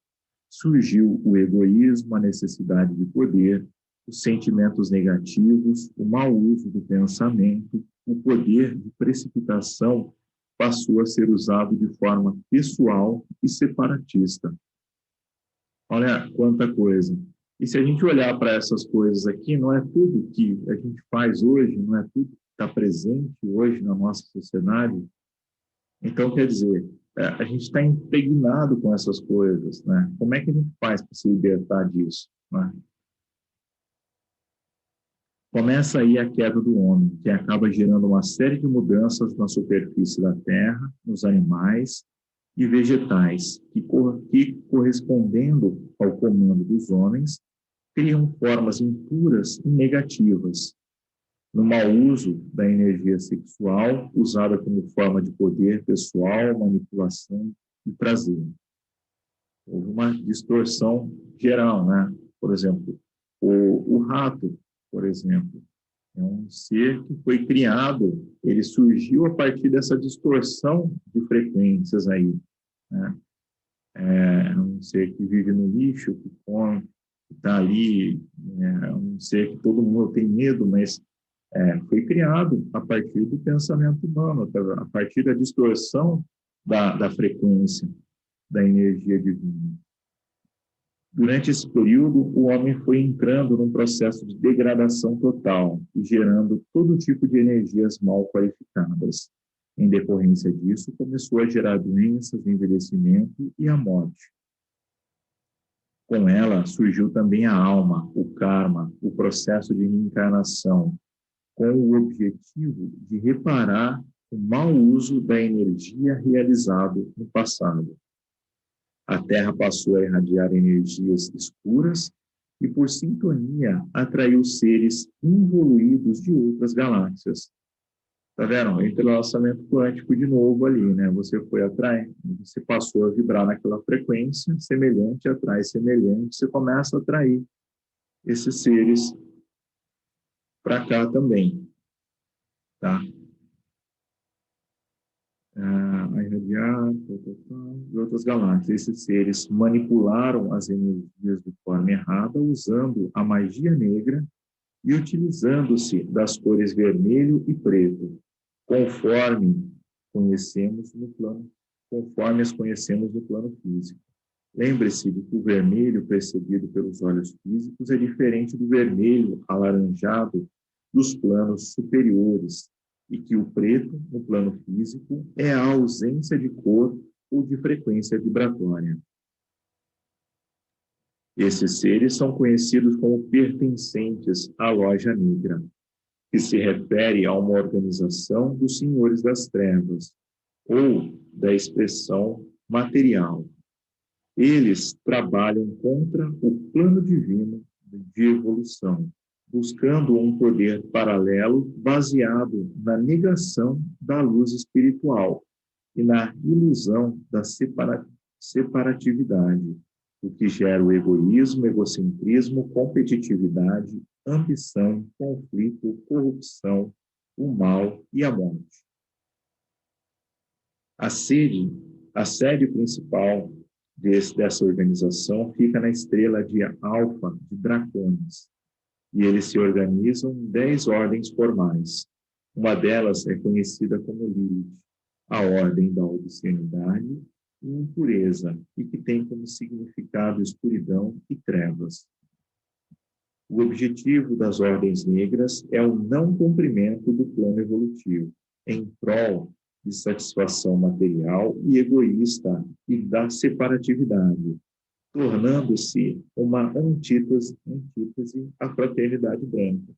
Surgiu o egoísmo, a necessidade de poder, os sentimentos negativos, o mau uso do pensamento, o poder de precipitação passou a ser usado de forma pessoal e separatista. Olha quanta coisa. E se a gente olhar para essas coisas aqui, não é tudo que a gente faz hoje, não é tudo que está presente hoje na nossa sociedade. Então, quer dizer, a gente está impregnado com essas coisas, né? Como é que a gente faz para se libertar disso, né? Começa aí a queda do homem, que acaba gerando uma série de mudanças na superfície da Terra, nos animais e vegetais, que correspondendo ao comando dos homens, criam formas impuras e negativas, no mau uso da energia sexual, usada como forma de poder pessoal, manipulação e prazer. Houve uma distorção geral, né? Por exemplo, o rato, por exemplo, é um ser que foi criado, ele surgiu a partir dessa distorção de frequências aí, né? É um ser que vive no lixo, que come, que está ali, é um ser que todo mundo tem medo, mas foi criado a partir do pensamento humano, a partir da distorção da frequência da energia divina. Durante esse período, o homem foi entrando num processo de degradação total e gerando todo tipo de energias mal qualificadas. Em decorrência disso, começou a gerar doenças, envelhecimento e a morte. Com ela surgiu também a alma, o karma, o processo de reencarnação, com o objetivo de reparar o mau uso da energia realizado no passado. A Terra passou a irradiar energias escuras e, por sintonia, atraiu seres involuídos de outras galáxias. Tá vendo? Entrelaçamento quântico de novo ali, né? Você foi atrás, você passou a vibrar naquela frequência, semelhante atrai semelhante, você começa a atrair esses seres para cá também, tá? A irradiar de outras galáxias. Esses seres manipularam as energias de forma errada, usando a magia negra e utilizando-se das cores vermelho e preto, conforme as conhecemos no plano físico. Lembre-se de que o vermelho percebido pelos olhos físicos é diferente do vermelho alaranjado dos planos superiores, e que o preto, no plano físico, é a ausência de cor ou de frequência vibratória. Esses seres são conhecidos como pertencentes à loja negra, que se refere a uma organização dos senhores das trevas, ou da expressão material. Eles trabalham contra o plano divino de evolução, buscando um poder paralelo baseado na negação da luz espiritual e na ilusão da separatividade, o que gera o egoísmo, egocentrismo, competitividade, ambição, conflito, corrupção, o mal e a morte. A sede principal dessa organização fica na estrela de Alfa de Dracones, e eles se organizam em 10 ordens formais. Uma delas é conhecida como Lilith, a ordem da obscenidade e impureza, e que tem como significado escuridão e trevas. O objetivo das ordens negras é o não cumprimento do plano evolutivo, em prol de satisfação material e egoísta e da separatividade, tornando-se uma antítese à fraternidade branca.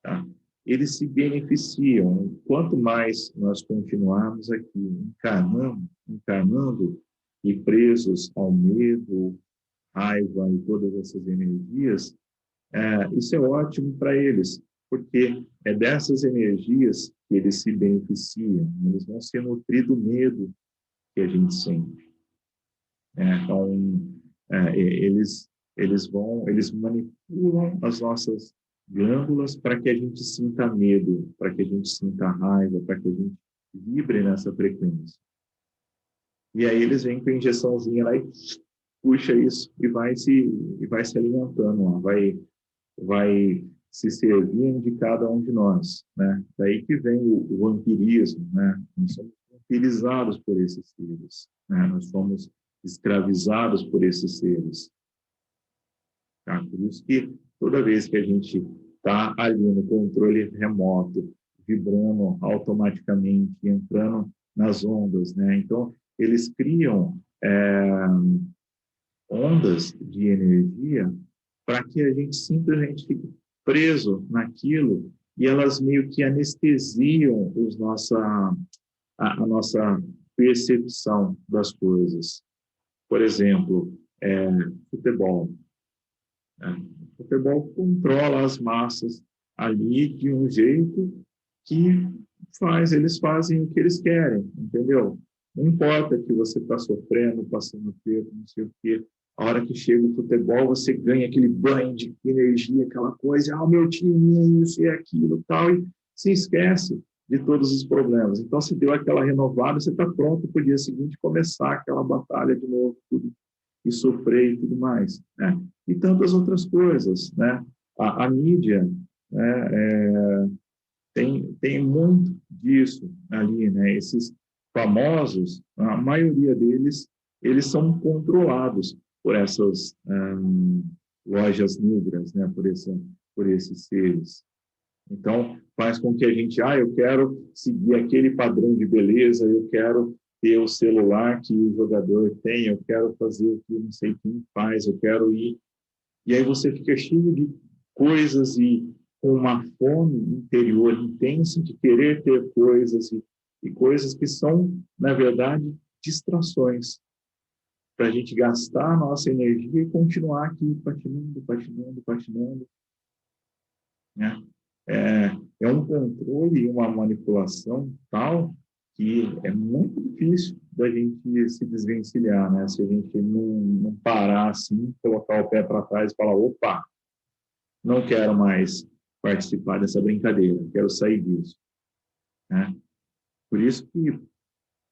Tá? Eles se beneficiam, quanto mais nós continuarmos aqui encarnando e presos ao medo, raiva e todas essas energias, isso é ótimo para eles, porque é dessas energias que eles se beneficiam, eles vão ser nutridos do medo que a gente sente. Então, eles manipulam as nossas glândulas para que a gente sinta medo, para que a gente sinta raiva, para que a gente vibre nessa frequência. E aí eles vêm com a injeçãozinha lá e puxa isso e vai se alimentando, ó, vai se servindo de cada um de nós, né? Daí que vem o vampirismo, né? Nós somos vampirizados por esses seres, né? Nós somos escravizados por esses seres. Tá? Por isso que toda vez que a gente está ali no controle remoto, vibrando automaticamente, entrando nas ondas, né? Então, eles criam ondas de energia para que a gente simplesmente fique preso naquilo e elas meio que anestesiam a nossa percepção das coisas. Por exemplo, futebol. O futebol controla as massas ali de um jeito que eles fazem o que eles querem, entendeu? Não importa que você está sofrendo, passando perto, não sei o quê. A hora que chega o futebol, você ganha aquele banho de energia, aquela coisa, o meu time é isso e aquilo, tal, e se esquece de todos os problemas. Então, se deu aquela renovada, você está pronto para o dia seguinte começar aquela batalha de novo, tudo, e sofrer e tudo mais, né? E tantas outras coisas, né? A mídia, né, tem muito disso ali, né? Esses famosos, a maioria deles, eles são controlados por essas lojas negras, né? Por esses seres. Então, faz com que a gente, eu quero seguir aquele padrão de beleza, eu quero ter o celular que o jogador tem, eu quero fazer o que não sei quem faz, eu quero ir. E aí você fica cheio de coisas e com uma fome interior intensa de querer ter coisas e coisas que são, na verdade, distrações para a gente gastar a nossa energia e continuar aqui patinando, né? É um controle e uma manipulação tal que é muito difícil da gente se desvencilhar, né? Se a gente não parar assim, colocar o pé para trás e falar, opa, não quero mais participar dessa brincadeira, quero sair disso, né? Por isso que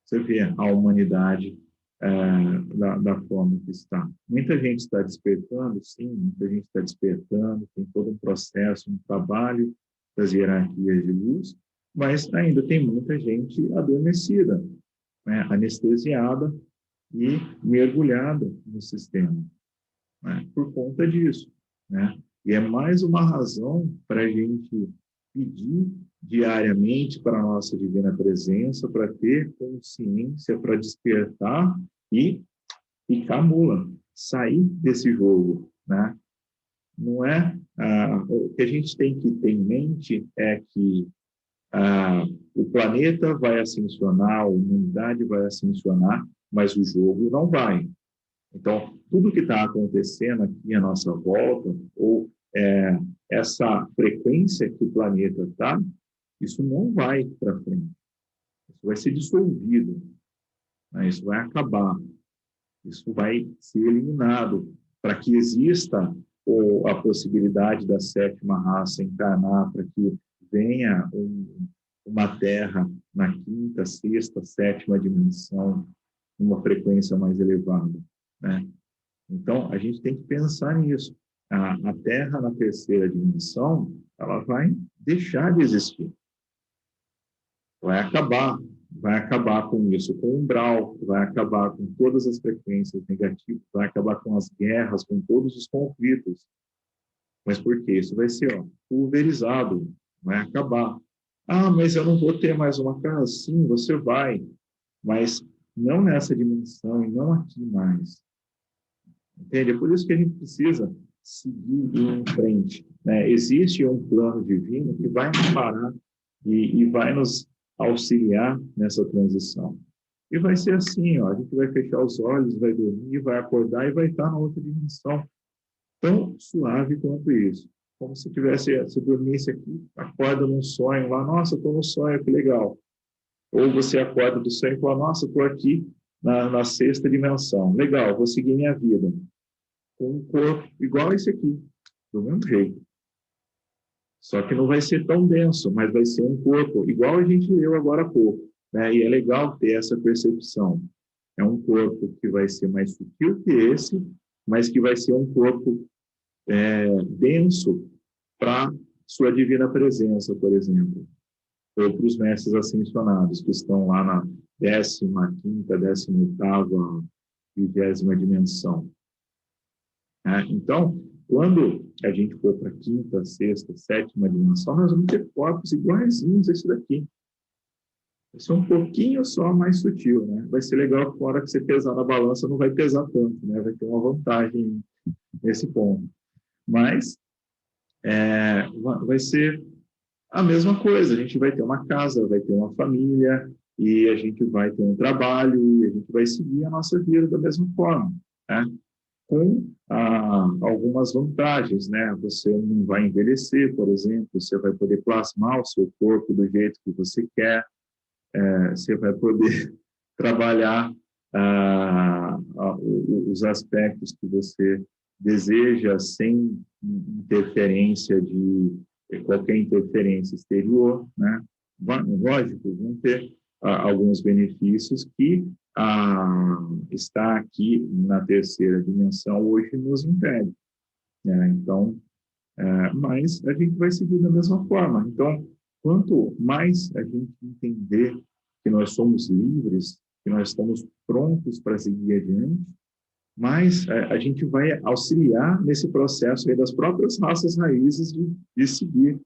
você vê a humanidade da forma que está. Muita gente está despertando, sim, muita gente está despertando, tem todo um processo, um trabalho das hierarquias de luz, mas ainda tem muita gente adormecida, né, anestesiada e mergulhada no sistema, né, por conta disso, né? E é mais uma razão para a gente pedir diariamente para a nossa divina presença, para ter consciência, para despertar e ficar mula, sair desse jogo, né? Não é o que a gente tem que ter em mente é que o planeta vai ascensionar, a humanidade vai ascensionar, mas o jogo não vai. Então, tudo que está acontecendo aqui à nossa volta, ou essa frequência que o planeta está, isso não vai para frente. Isso vai ser dissolvido, né? Isso vai acabar. Isso vai ser eliminado para que exista a possibilidade da sétima raça encarnar, para que venha uma Terra na quinta, sexta, sétima dimensão, uma frequência mais elevada, né? Então, a gente tem que pensar nisso. A Terra na terceira dimensão, ela vai deixar de existir. Vai acabar com isso, com o umbral, vai acabar com todas as frequências negativas, vai acabar com as guerras, com todos os conflitos. Mas por quê? Isso vai ser pulverizado, vai acabar. Ah, mas eu não vou ter mais uma casa? Sim, você vai, mas não nessa dimensão e não aqui mais. Entende? É por isso que a gente precisa seguir em frente, né? Existe um plano divino que vai nos parar e vai nos auxiliar nessa transição. E vai ser assim, ó, a gente vai fechar os olhos, vai dormir, vai acordar e vai estar na outra dimensão. Tão suave quanto isso. Como se se dormisse aqui, acorda num sonho lá, nossa, estou no sonho, que legal. Ou você acorda do sonho e fala, nossa, estou aqui na sexta dimensão. Legal, vou seguir minha vida. Com um corpo igual a esse aqui, do mesmo jeito. Só que não vai ser tão denso, mas vai ser um corpo igual a gente leu agora há pouco, né? E é legal ter essa percepção. É um corpo que vai ser mais sutil que esse, mas que vai ser um corpo denso para sua divina presença, por exemplo. Ou para os mestres ascensionados que estão lá na 15ª, 18ª, 20ª dimensão. Então, quando a gente for para a quinta, sexta, sétima dimensão, nós vamos ter corpos iguaizinhos a esse daqui. Vai ser um pouquinho só mais sutil, né? Vai ser legal que na hora que você pesar na balança não vai pesar tanto, né? Vai ter uma vantagem nesse ponto. Mas vai ser a mesma coisa. A gente vai ter uma casa, vai ter uma família, e a gente vai ter um trabalho, e a gente vai seguir a nossa vida da mesma forma, né? Com algumas vantagens, né? Você não vai envelhecer, por exemplo, você vai poder plasmar o seu corpo do jeito que você quer, você vai poder trabalhar os aspectos que você deseja sem interferência qualquer interferência exterior, né? Lógico, vão ter alguns benefícios que estar aqui na terceira dimensão hoje nos impede, né? Então, mas a gente vai seguir da mesma forma. Então, quanto mais a gente entender que nós somos livres, que nós estamos prontos para seguir adiante, mais a gente vai auxiliar nesse processo aí das próprias raças raízes de seguir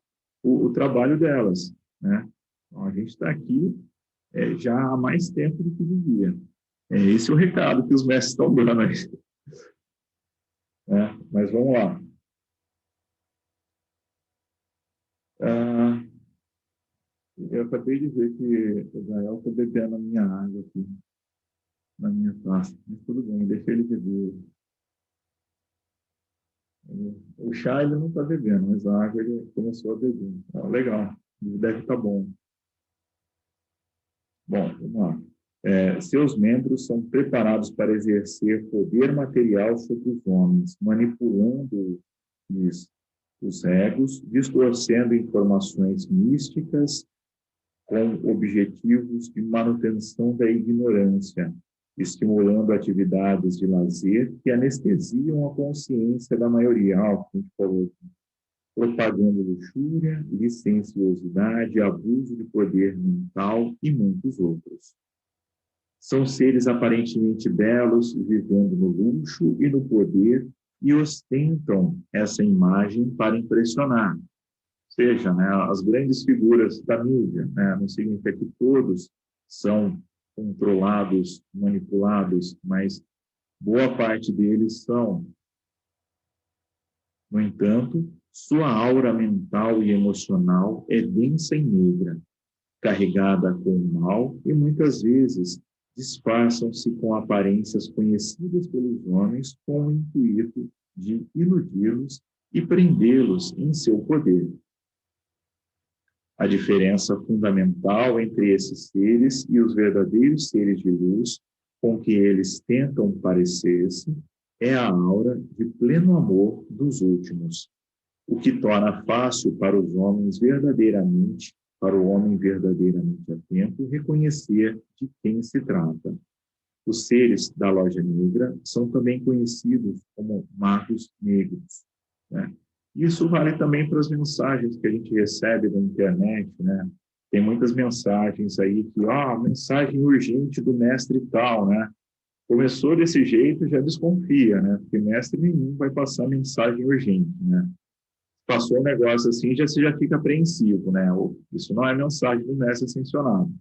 o trabalho delas, né? Então, a gente está aqui já há mais tempo do que devia. Esse é o recado que os mestres estão dando aí. Mas vamos lá. Eu acabei de ver que o Gael está bebendo a minha água aqui, na minha taça. Mas tudo bem, deixa ele beber. O chá ele não está bebendo, mas a água ele começou a beber. Legal, deve estar bom. Bom, vamos lá. Seus membros são preparados para exercer poder material sobre os homens, manipulando-lhes os egos, distorcendo informações místicas com objetivos de manutenção da ignorância, estimulando atividades de lazer que anestesiam a consciência da maioria, que a gente falou, propagando luxúria, licenciosidade, abuso de poder mental e muitos outros. São seres aparentemente belos, vivendo no luxo e no poder, e ostentam essa imagem para impressionar. Ou seja, as grandes figuras da mídia, não significa que todos são controlados, manipulados, mas boa parte deles são. No entanto, sua aura mental e emocional é densa e negra, carregada com o mal e muitas vezes disfarçam-se com aparências conhecidas pelos homens com o intuito de iludi-los e prendê-los em seu poder. A diferença fundamental entre esses seres e os verdadeiros seres de luz com que eles tentam parecer-se é a aura de pleno amor dos últimos, o que torna fácil para o homem verdadeiramente atento, reconhecer de quem se trata. Os seres da loja negra são também conhecidos como magos negros. Isso vale também para as mensagens que a gente recebe da internet, Tem muitas mensagens aí que, mensagem urgente do mestre tal, Começou desse jeito, já desconfia, Porque mestre nenhum vai passar mensagem urgente, Passou um negócio assim, você já fica apreensivo, Isso não é mensagem do mestre ascensionado.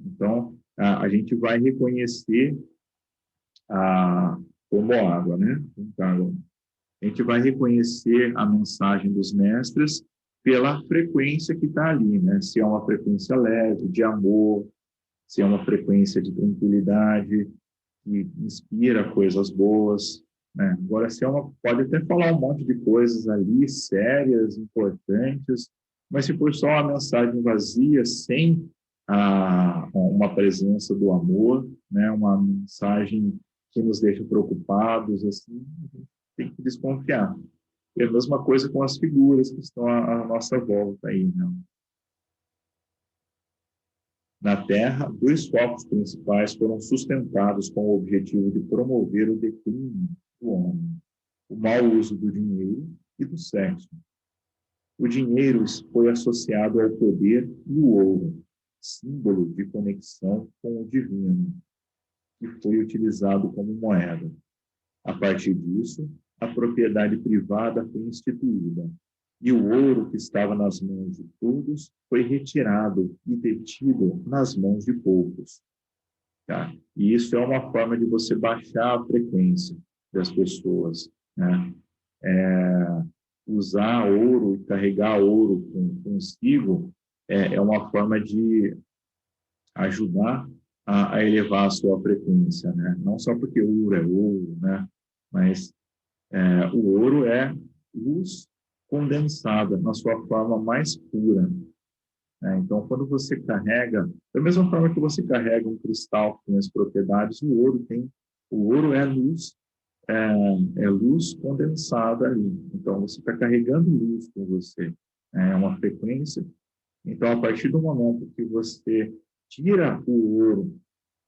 Então, a gente vai reconhecer como água, Então, a gente vai reconhecer a mensagem dos mestres pela frequência que está ali, Se é uma frequência leve, de amor, se é uma frequência de tranquilidade, que inspira coisas boas, Agora, se pode até falar um monte de coisas ali, sérias, importantes, mas se for só uma mensagem vazia, sem uma presença do amor, uma mensagem que nos deixa preocupados, assim, a gente tem que desconfiar. E a mesma coisa com as figuras que estão à nossa volta aí, Na Terra, 2 focos principais foram sustentados com o objetivo de promover o declínio do homem: o mau uso do dinheiro e do sexo. O dinheiro foi associado ao poder e o ouro, símbolo de conexão com o divino, que foi utilizado como moeda. A partir disso, a propriedade privada foi instituída, e o ouro que estava nas mãos de todos foi retirado e detido nas mãos de poucos. E isso é uma forma de você baixar a frequência das pessoas. Usar ouro e carregar ouro consigo é uma forma de ajudar a elevar a sua frequência, Não só porque ouro é ouro, Mas o ouro é luz condensada na sua forma mais pura. Então, quando você carrega, da mesma forma que você carrega um cristal que tem as propriedades, o ouro é luz, luz condensada ali. Então, você está carregando luz com você. É uma frequência. Então, a partir do momento que você tira o ouro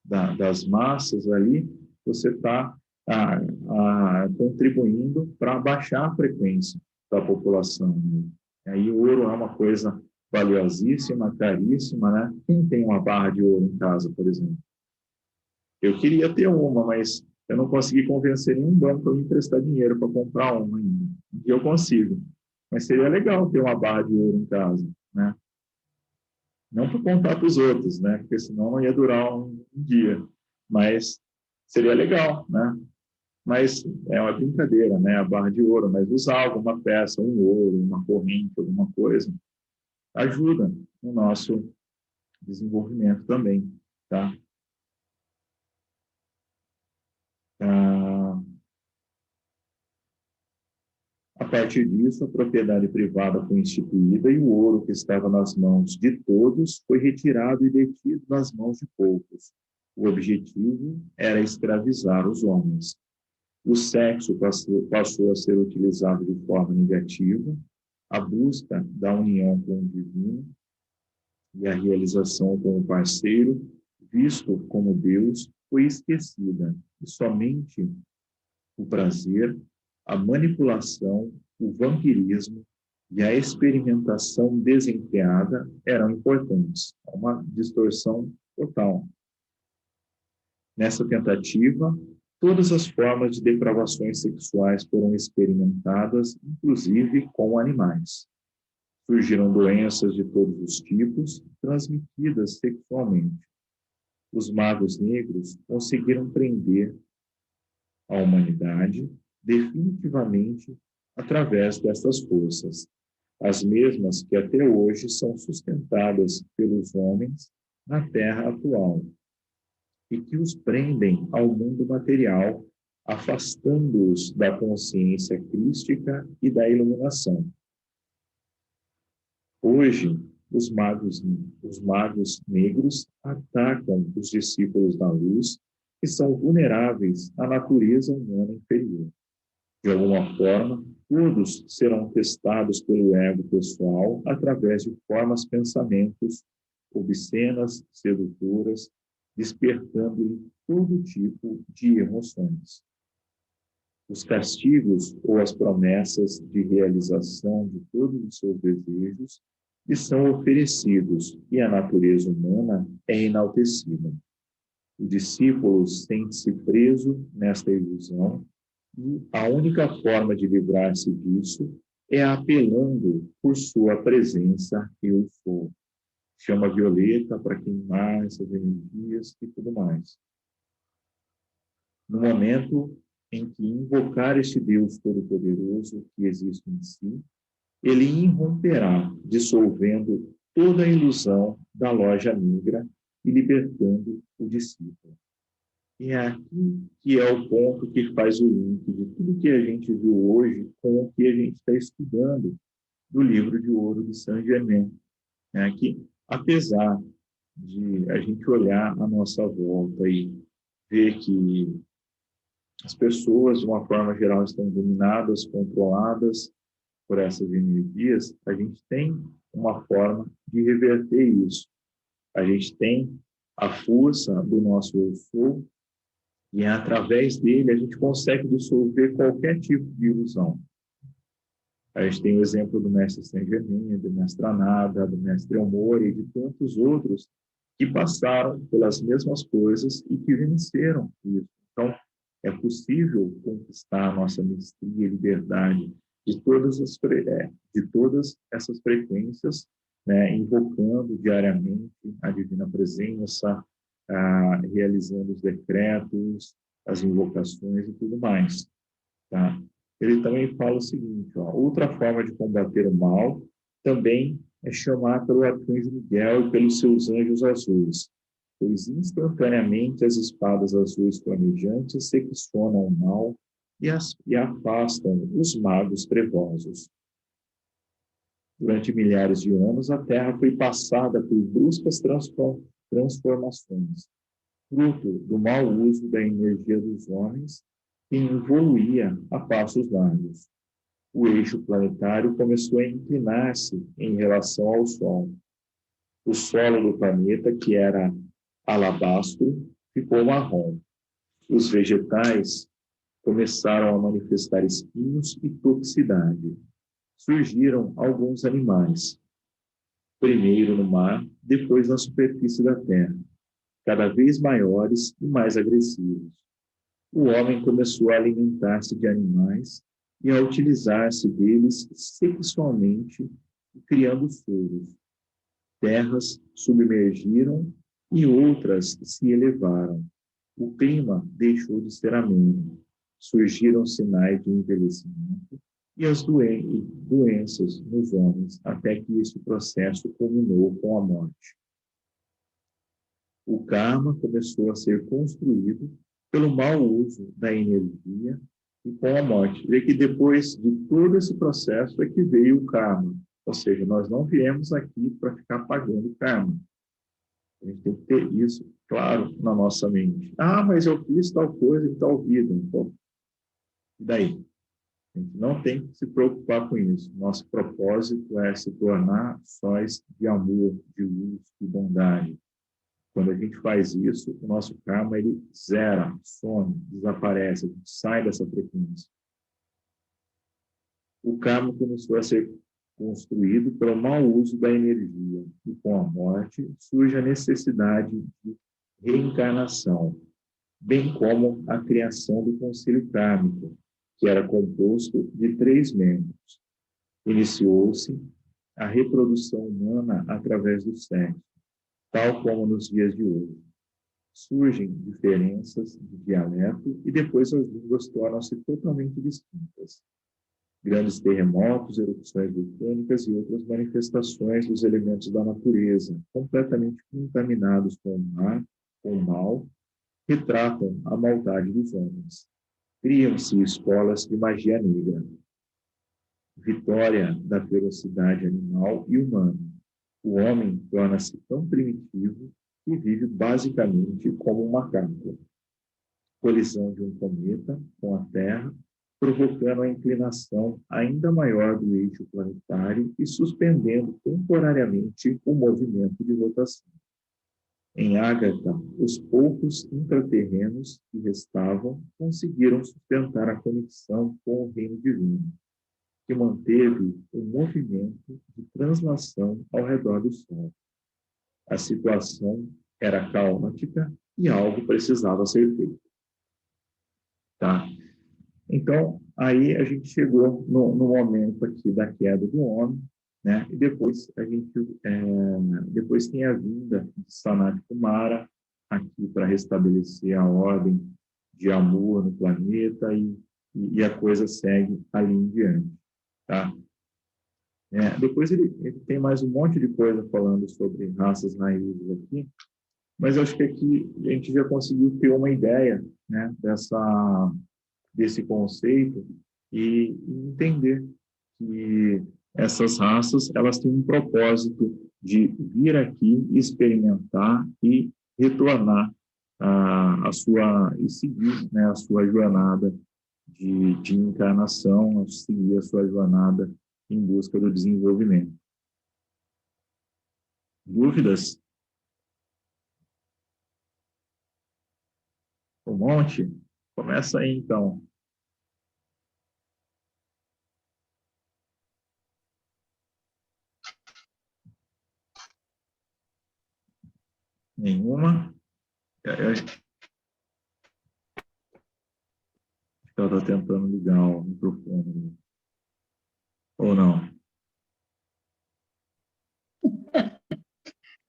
das massas ali, você está contribuindo para baixar a frequência da população. Aí o ouro é uma coisa valiosíssima, caríssima, Quem tem uma barra de ouro em casa, por exemplo? Eu queria ter uma, mas eu não consegui convencer nenhum banco a me emprestar dinheiro para comprar uma ainda. E eu consigo. Mas seria legal ter uma barra de ouro em casa, Não para contar para os outros, né? Porque senão não ia durar um dia. Mas seria legal, né? Mas é uma brincadeira, né? A barra de ouro, mas usar alguma peça, um ouro, uma corrente, alguma coisa, ajuda no nosso desenvolvimento também, tá? A partir disso, a propriedade privada foi instituída e o ouro que estava nas mãos de todos foi retirado e detido nas mãos de poucos. O objetivo era escravizar os homens. O sexo passou a ser utilizado de forma negativa, a busca da união com o divino e a realização com o parceiro, visto como Deus, foi esquecida, e somente o prazer, a manipulação, o vampirismo e a experimentação desenfreada eram importantes. Uma distorção total. Nessa tentativa, todas as formas de depravações sexuais foram experimentadas, inclusive com animais. Surgiram doenças de todos os tipos, transmitidas sexualmente. Os magos negros conseguiram prender a humanidade definitivamente através dessas forças, as mesmas que até hoje são sustentadas pelos homens na Terra atual e que os prendem ao mundo material, afastando-os da consciência crística e da iluminação. Hoje, os magos negros atacam os discípulos da luz, que são vulneráveis à natureza humana inferior. De alguma forma, todos serão testados pelo ego pessoal através de pensamentos obscenas, sedutoras, despertando-lhe todo tipo de emoções. Os castigos ou as promessas de realização de todos os seus desejos lhe são oferecidos e a natureza humana é enaltecida. O discípulo sente-se preso nesta ilusão e a única forma de livrar-se disso é apelando por sua presença eu sou. Chama violeta para queimar essas energias e tudo mais. No momento em que invocar este Deus Todo-Poderoso que existe em si, ele irromperá, dissolvendo toda a ilusão da loja negra e libertando o discípulo. E é aqui que é o ponto que faz o link de tudo que a gente viu hoje com o que a gente está estudando do livro de ouro de Saint-Germain. É que, apesar de a gente olhar à nossa volta e ver que as pessoas, de uma forma geral, estão dominadas, controladas por essas energias, a gente tem uma forma de reverter isso. A gente tem a força do nosso eu sou e, através dele, a gente consegue dissolver qualquer tipo de ilusão. A gente tem o exemplo do mestre Saint-Germain, do mestre Anada, do mestre Omori e de tantos outros que passaram pelas mesmas coisas e que venceram isso. Então, é possível conquistar a nossa mestria e liberdade de todas essas frequências, né, invocando diariamente a divina presença, realizando os decretos, as invocações e tudo mais. Tá? Ele também fala o seguinte, outra forma de combater o mal também é chamar pelo arcanjo Miguel e pelos seus anjos azuis, pois instantaneamente as espadas azuis flamejantes seccionam o mal e afastam os magos trevosos. Durante milhares de anos, a Terra foi passada por bruscas transformações, fruto do mau uso da energia dos homens, que evoluía a passos largos. O eixo planetário começou a inclinar-se em relação ao Sol. O solo do planeta, que era alabastro, ficou marrom. Os vegetais começaram a manifestar espinhos e toxicidade. Surgiram alguns animais, primeiro no mar, depois na superfície da terra, cada vez maiores e mais agressivos. O homem começou a alimentar-se de animais e a utilizar-se deles sexualmente, criando soros. terras submergiram e outras se elevaram. O clima deixou de ser ameno. Surgiram sinais de envelhecimento e as doenças nos homens, até que esse processo culminou com a morte. O karma começou a ser construído pelo mau uso da energia e com a morte. Vê que depois de todo esse processo é que veio o karma. Ou seja, nós não viemos aqui para ficar pagando karma. A gente tem que ter isso claro na nossa mente. Ah, mas eu fiz tal coisa em tal vida. Então, e daí? A gente não tem que se preocupar com isso. Nosso propósito é se tornar sóis de amor, de luz, de bondade. Quando a gente faz isso, o nosso karma ele zera, some, desaparece, a gente sai dessa frequência. O karma começou a ser construído pelo mau uso da energia e com a morte surge a necessidade de reencarnação, bem como a criação do conselho kármico, que era composto de 3 membros. Iniciou-se a reprodução humana através do sexo, tal como nos dias de hoje. Surgem diferenças de dialeto e depois as línguas tornam-se totalmente distintas. Grandes terremotos, erupções vulcânicas e outras manifestações dos elementos da natureza, completamente contaminados com o mar, com o mal, retratam a maldade dos homens. Criam-se escolas de magia negra. Vitória da ferocidade animal e humana. O homem torna-se tão primitivo que vive basicamente como um macaco. Colisão de um cometa com a Terra, provocando a inclinação ainda maior do eixo planetário e suspendendo temporariamente o movimento de rotação. Em Ágata, os poucos intraterrenos que restavam conseguiram sustentar a conexão com o reino divino, que manteve o movimento de translação ao redor do Sol. A situação era caótica e algo precisava ser feito. Tá? Então, aí a gente chegou no momento aqui da queda do homem, né? E depois depois tem a vinda de Sanat Kumara aqui para restabelecer a ordem de amor no planeta e a coisa segue ali em diante, tá? Depois ele tem mais um monte de coisa falando sobre raças raízes aqui, mas eu acho que aqui a gente já conseguiu ter uma ideia, né, desse conceito e entender que essas raças elas têm um propósito de vir aqui experimentar e retornar e seguir, né, a sua jornada de encarnação, seguir a sua jornada em busca do desenvolvimento. Dúvidas? Um monte? Começa aí, então. Nenhuma? Eu acho que ela está tentando ligar o microfone. Ou não?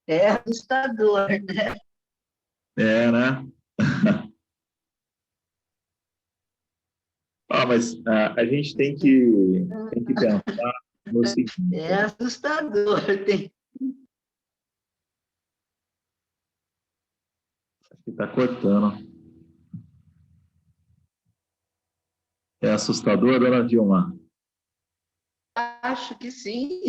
É assustador, né? Né? Mas a gente tem que pensar no seguinte. É assustador. Acho que está cortando. É assustador, dona Dilma? Acho que sim.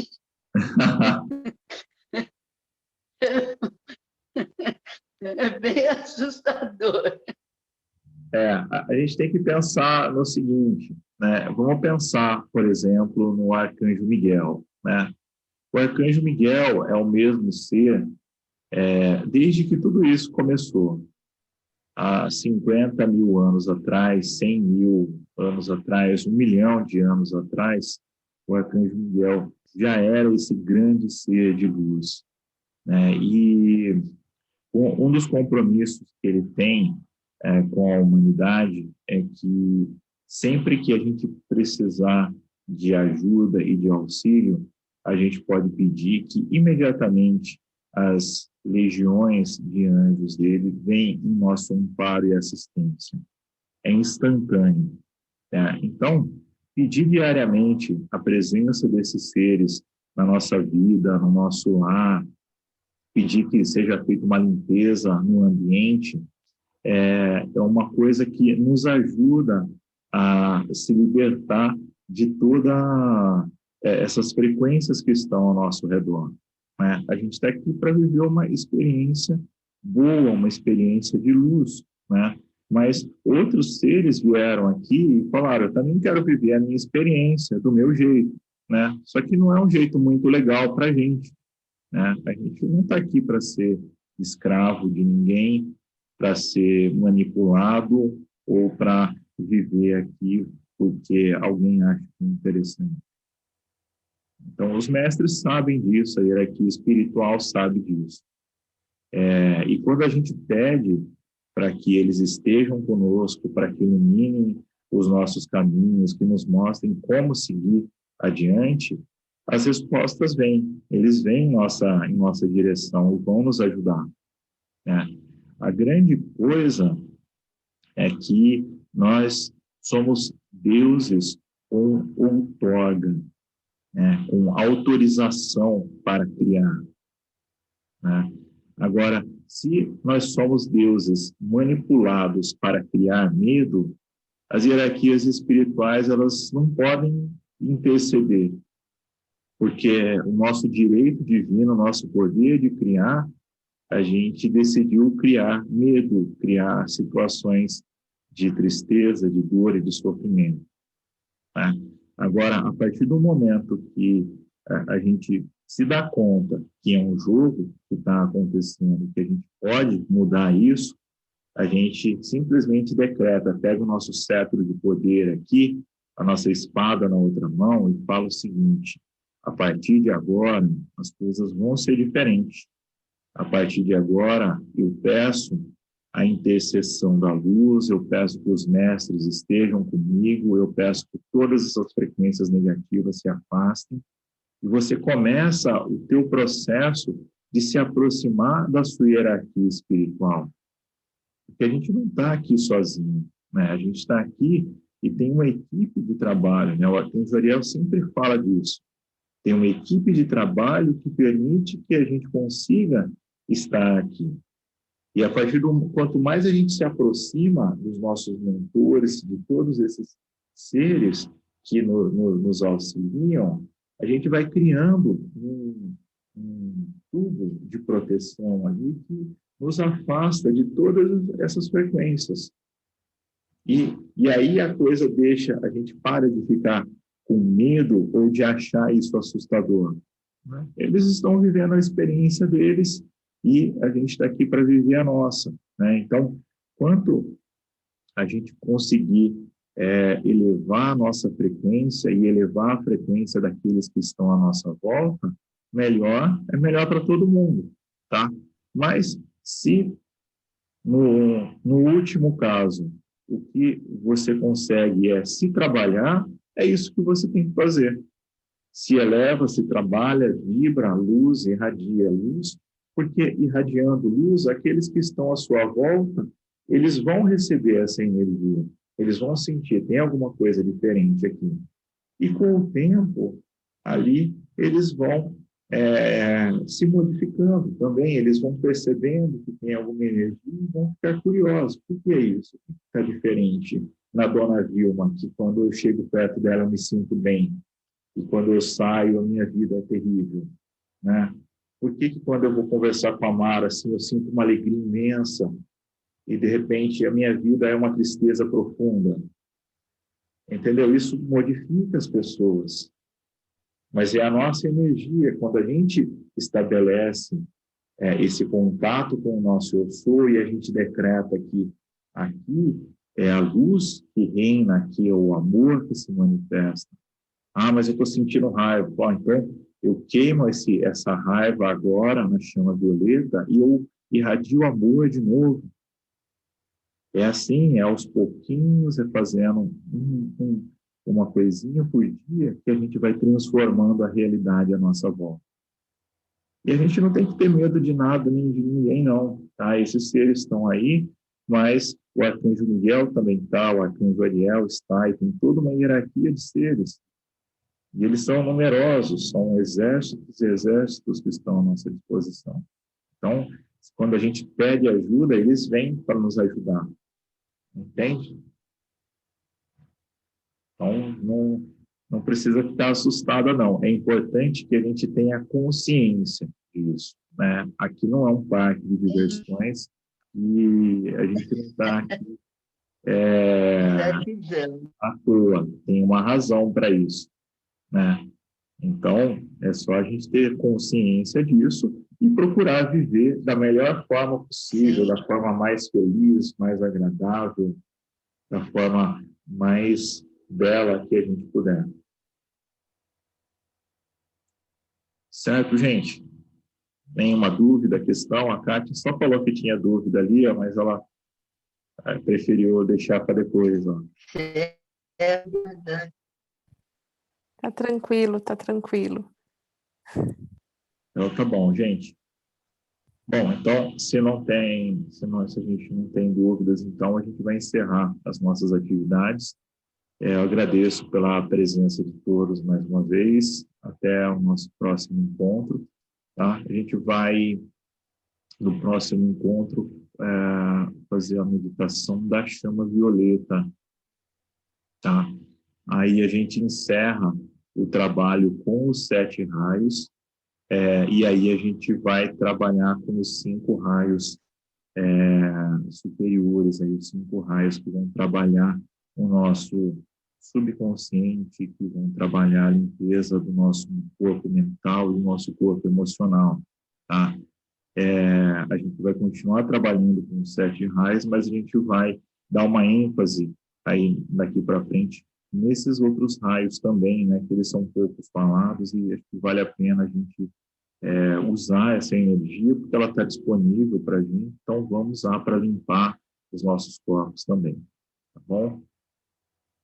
É bem assustador. A gente tem que pensar no seguinte, né? Vamos pensar, por exemplo, no Arcanjo Miguel, né? O Arcanjo Miguel é o mesmo ser desde que tudo isso começou. Há 50 mil anos atrás, 100 mil anos atrás, 1 milhão de anos atrás, o Arcanjo Miguel já era esse grande ser de luz, né? E um dos compromissos que ele tem com a humanidade é que sempre que a gente precisar de ajuda e de auxílio, a gente pode pedir que imediatamente as legiões de anjos dele vêm em nosso amparo e assistência. É instantâneo. Tá? Então, pedir diariamente a presença desses seres na nossa vida, no nosso lar, pedir que seja feita uma limpeza no ambiente, é uma coisa que nos ajuda a se libertar de todas essas frequências que estão ao nosso redor. Né? A gente está aqui para viver uma experiência boa, uma experiência de luz, né? Mas outros seres vieram aqui e falaram, eu também quero viver a minha experiência do meu jeito, né? Só que não é um jeito muito legal para a gente, né? A gente não está aqui para ser escravo de ninguém, para ser manipulado ou para viver aqui porque alguém acha interessante. Então, os mestres sabem disso, a hierarquia espiritual sabe disso. E quando a gente pede para que eles estejam conosco, para que iluminem os nossos caminhos, que nos mostrem como seguir adiante, as respostas vêm. Eles vêm em nossa direção e vão nos ajudar. Né? A grande coisa é que nós somos deuses com outorga, né? Com autorização para criar. Né? Agora, se nós somos deuses manipulados para criar medo, as hierarquias espirituais elas não podem interceder, porque o nosso direito divino, o nosso poder de criar, a gente decidiu criar medo, criar situações de tristeza, de dor e de sofrimento. Né? Agora, a partir do momento que a gente se dá conta que é um jogo que está acontecendo, que a gente pode mudar isso, a gente simplesmente decreta, pega o nosso cetro de poder aqui, a nossa espada na outra mão e fala o seguinte, a partir de agora as coisas vão ser diferentes. A partir de agora eu peço a intercessão da luz, eu peço que os mestres estejam comigo, eu peço que todas essas frequências negativas se afastem, e você começa o teu processo de se aproximar da sua hierarquia espiritual. Porque a gente não está aqui sozinho, né? A gente está aqui e tem uma equipe de trabalho, né? O Arcanjo Ariel sempre fala disso. Tem uma equipe de trabalho que permite que a gente consiga estar aqui. E a partir do quanto mais a gente se aproxima dos nossos mentores, de todos esses seres que nos auxiliam, a gente vai criando um tubo de proteção ali que nos afasta de todas essas frequências. E aí a coisa a gente para de ficar com medo ou de achar isso assustador. Né? Eles estão vivendo a experiência deles e a gente está aqui para viver a nossa. Né? Então, quanto a gente conseguir elevar a nossa frequência e elevar a frequência daqueles que estão à nossa volta, é melhor para todo mundo, tá? Mas se no último caso o que você consegue se trabalhar, é isso que você tem que fazer. Se eleva, se trabalha, vibra a luz, irradia a luz, porque irradiando luz, aqueles que estão à sua volta, eles vão receber essa energia, eles vão sentir, tem alguma coisa diferente aqui. E com o tempo, ali, eles vão se modificando também, eles vão percebendo que tem alguma energia e vão ficar curiosos. Por que é isso? O que está diferente na Dona Vilma, que quando eu chego perto dela eu me sinto bem, e quando eu saio a minha vida é terrível, né? Por que quando eu vou conversar com a Mara, assim, eu sinto uma alegria imensa e, de repente, a minha vida é uma tristeza profunda? Entendeu? Isso modifica as pessoas. Mas é a nossa energia, quando a gente estabelece esse contato com o nosso eu sou e a gente decreta que aqui é a luz que reina, aqui é o amor que se manifesta. Ah, mas eu estou sentindo raiva. Bom, então eu queimo essa raiva agora na chama violeta e eu irradio o amor de novo. É assim, aos pouquinhos, fazendo uma coisinha por dia que a gente vai transformando a realidade à nossa volta. E a gente não tem que ter medo de nada, nem de ninguém, não. Tá? Esses seres estão aí, mas o arcanjo Miguel também está, o arcanjo Ariel está, e tem toda uma hierarquia de seres. E eles são numerosos, são exércitos e exércitos que estão à nossa disposição. Então, quando a gente pede ajuda, eles vêm para nos ajudar. Entende? Então, não precisa ficar assustada, não. É importante que a gente tenha consciência disso. Né? Aqui não é um parque de diversões e a gente não está aqui Gratidão. à toa. Tem uma razão para isso. Né? Então, é só a gente ter consciência disso e procurar viver da melhor forma possível, Sim, da forma mais feliz, mais agradável, da forma mais bela que a gente puder. Certo, gente? Nenhuma dúvida, questão? A Kátia só falou que tinha dúvida ali, ó, mas ela preferiu deixar para depois. Ó. é verdade. Tá tranquilo, tá tranquilo. Então, tá bom, gente. Bom, então, se a gente não tem dúvidas, então a gente vai encerrar as nossas atividades. Eu agradeço pela presença de todos mais uma vez. Até o nosso próximo encontro. Tá? A gente vai, no próximo encontro, fazer a meditação da chama violeta. Tá? Aí a gente encerra o trabalho com os 7 raios, e aí a gente vai trabalhar com os 5 raios superiores, aí os 5 raios que vão trabalhar o nosso subconsciente, que vão trabalhar a limpeza do nosso corpo mental e do nosso corpo emocional. Tá? A gente vai continuar trabalhando com os 7 raios, mas a gente vai dar uma ênfase aí daqui para frente nesses outros raios também, né, que eles são poucos falados e acho que vale a pena a gente usar essa energia porque ela está disponível para a gente, então vamos usar para limpar os nossos corpos também, tá bom?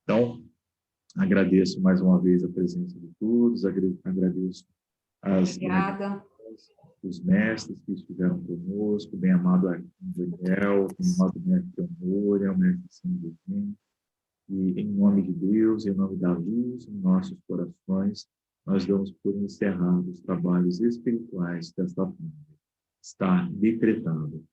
Então, agradeço mais uma vez a presença de todos, agradeço Obrigada. os mestres que estiveram conosco, bem amado Daniel, bem amado mestre Amor, o mestre Sandro, e em nome de Deus, em nome da luz, em nossos corações, nós damos por encerrados os trabalhos espirituais desta família. Está decretado.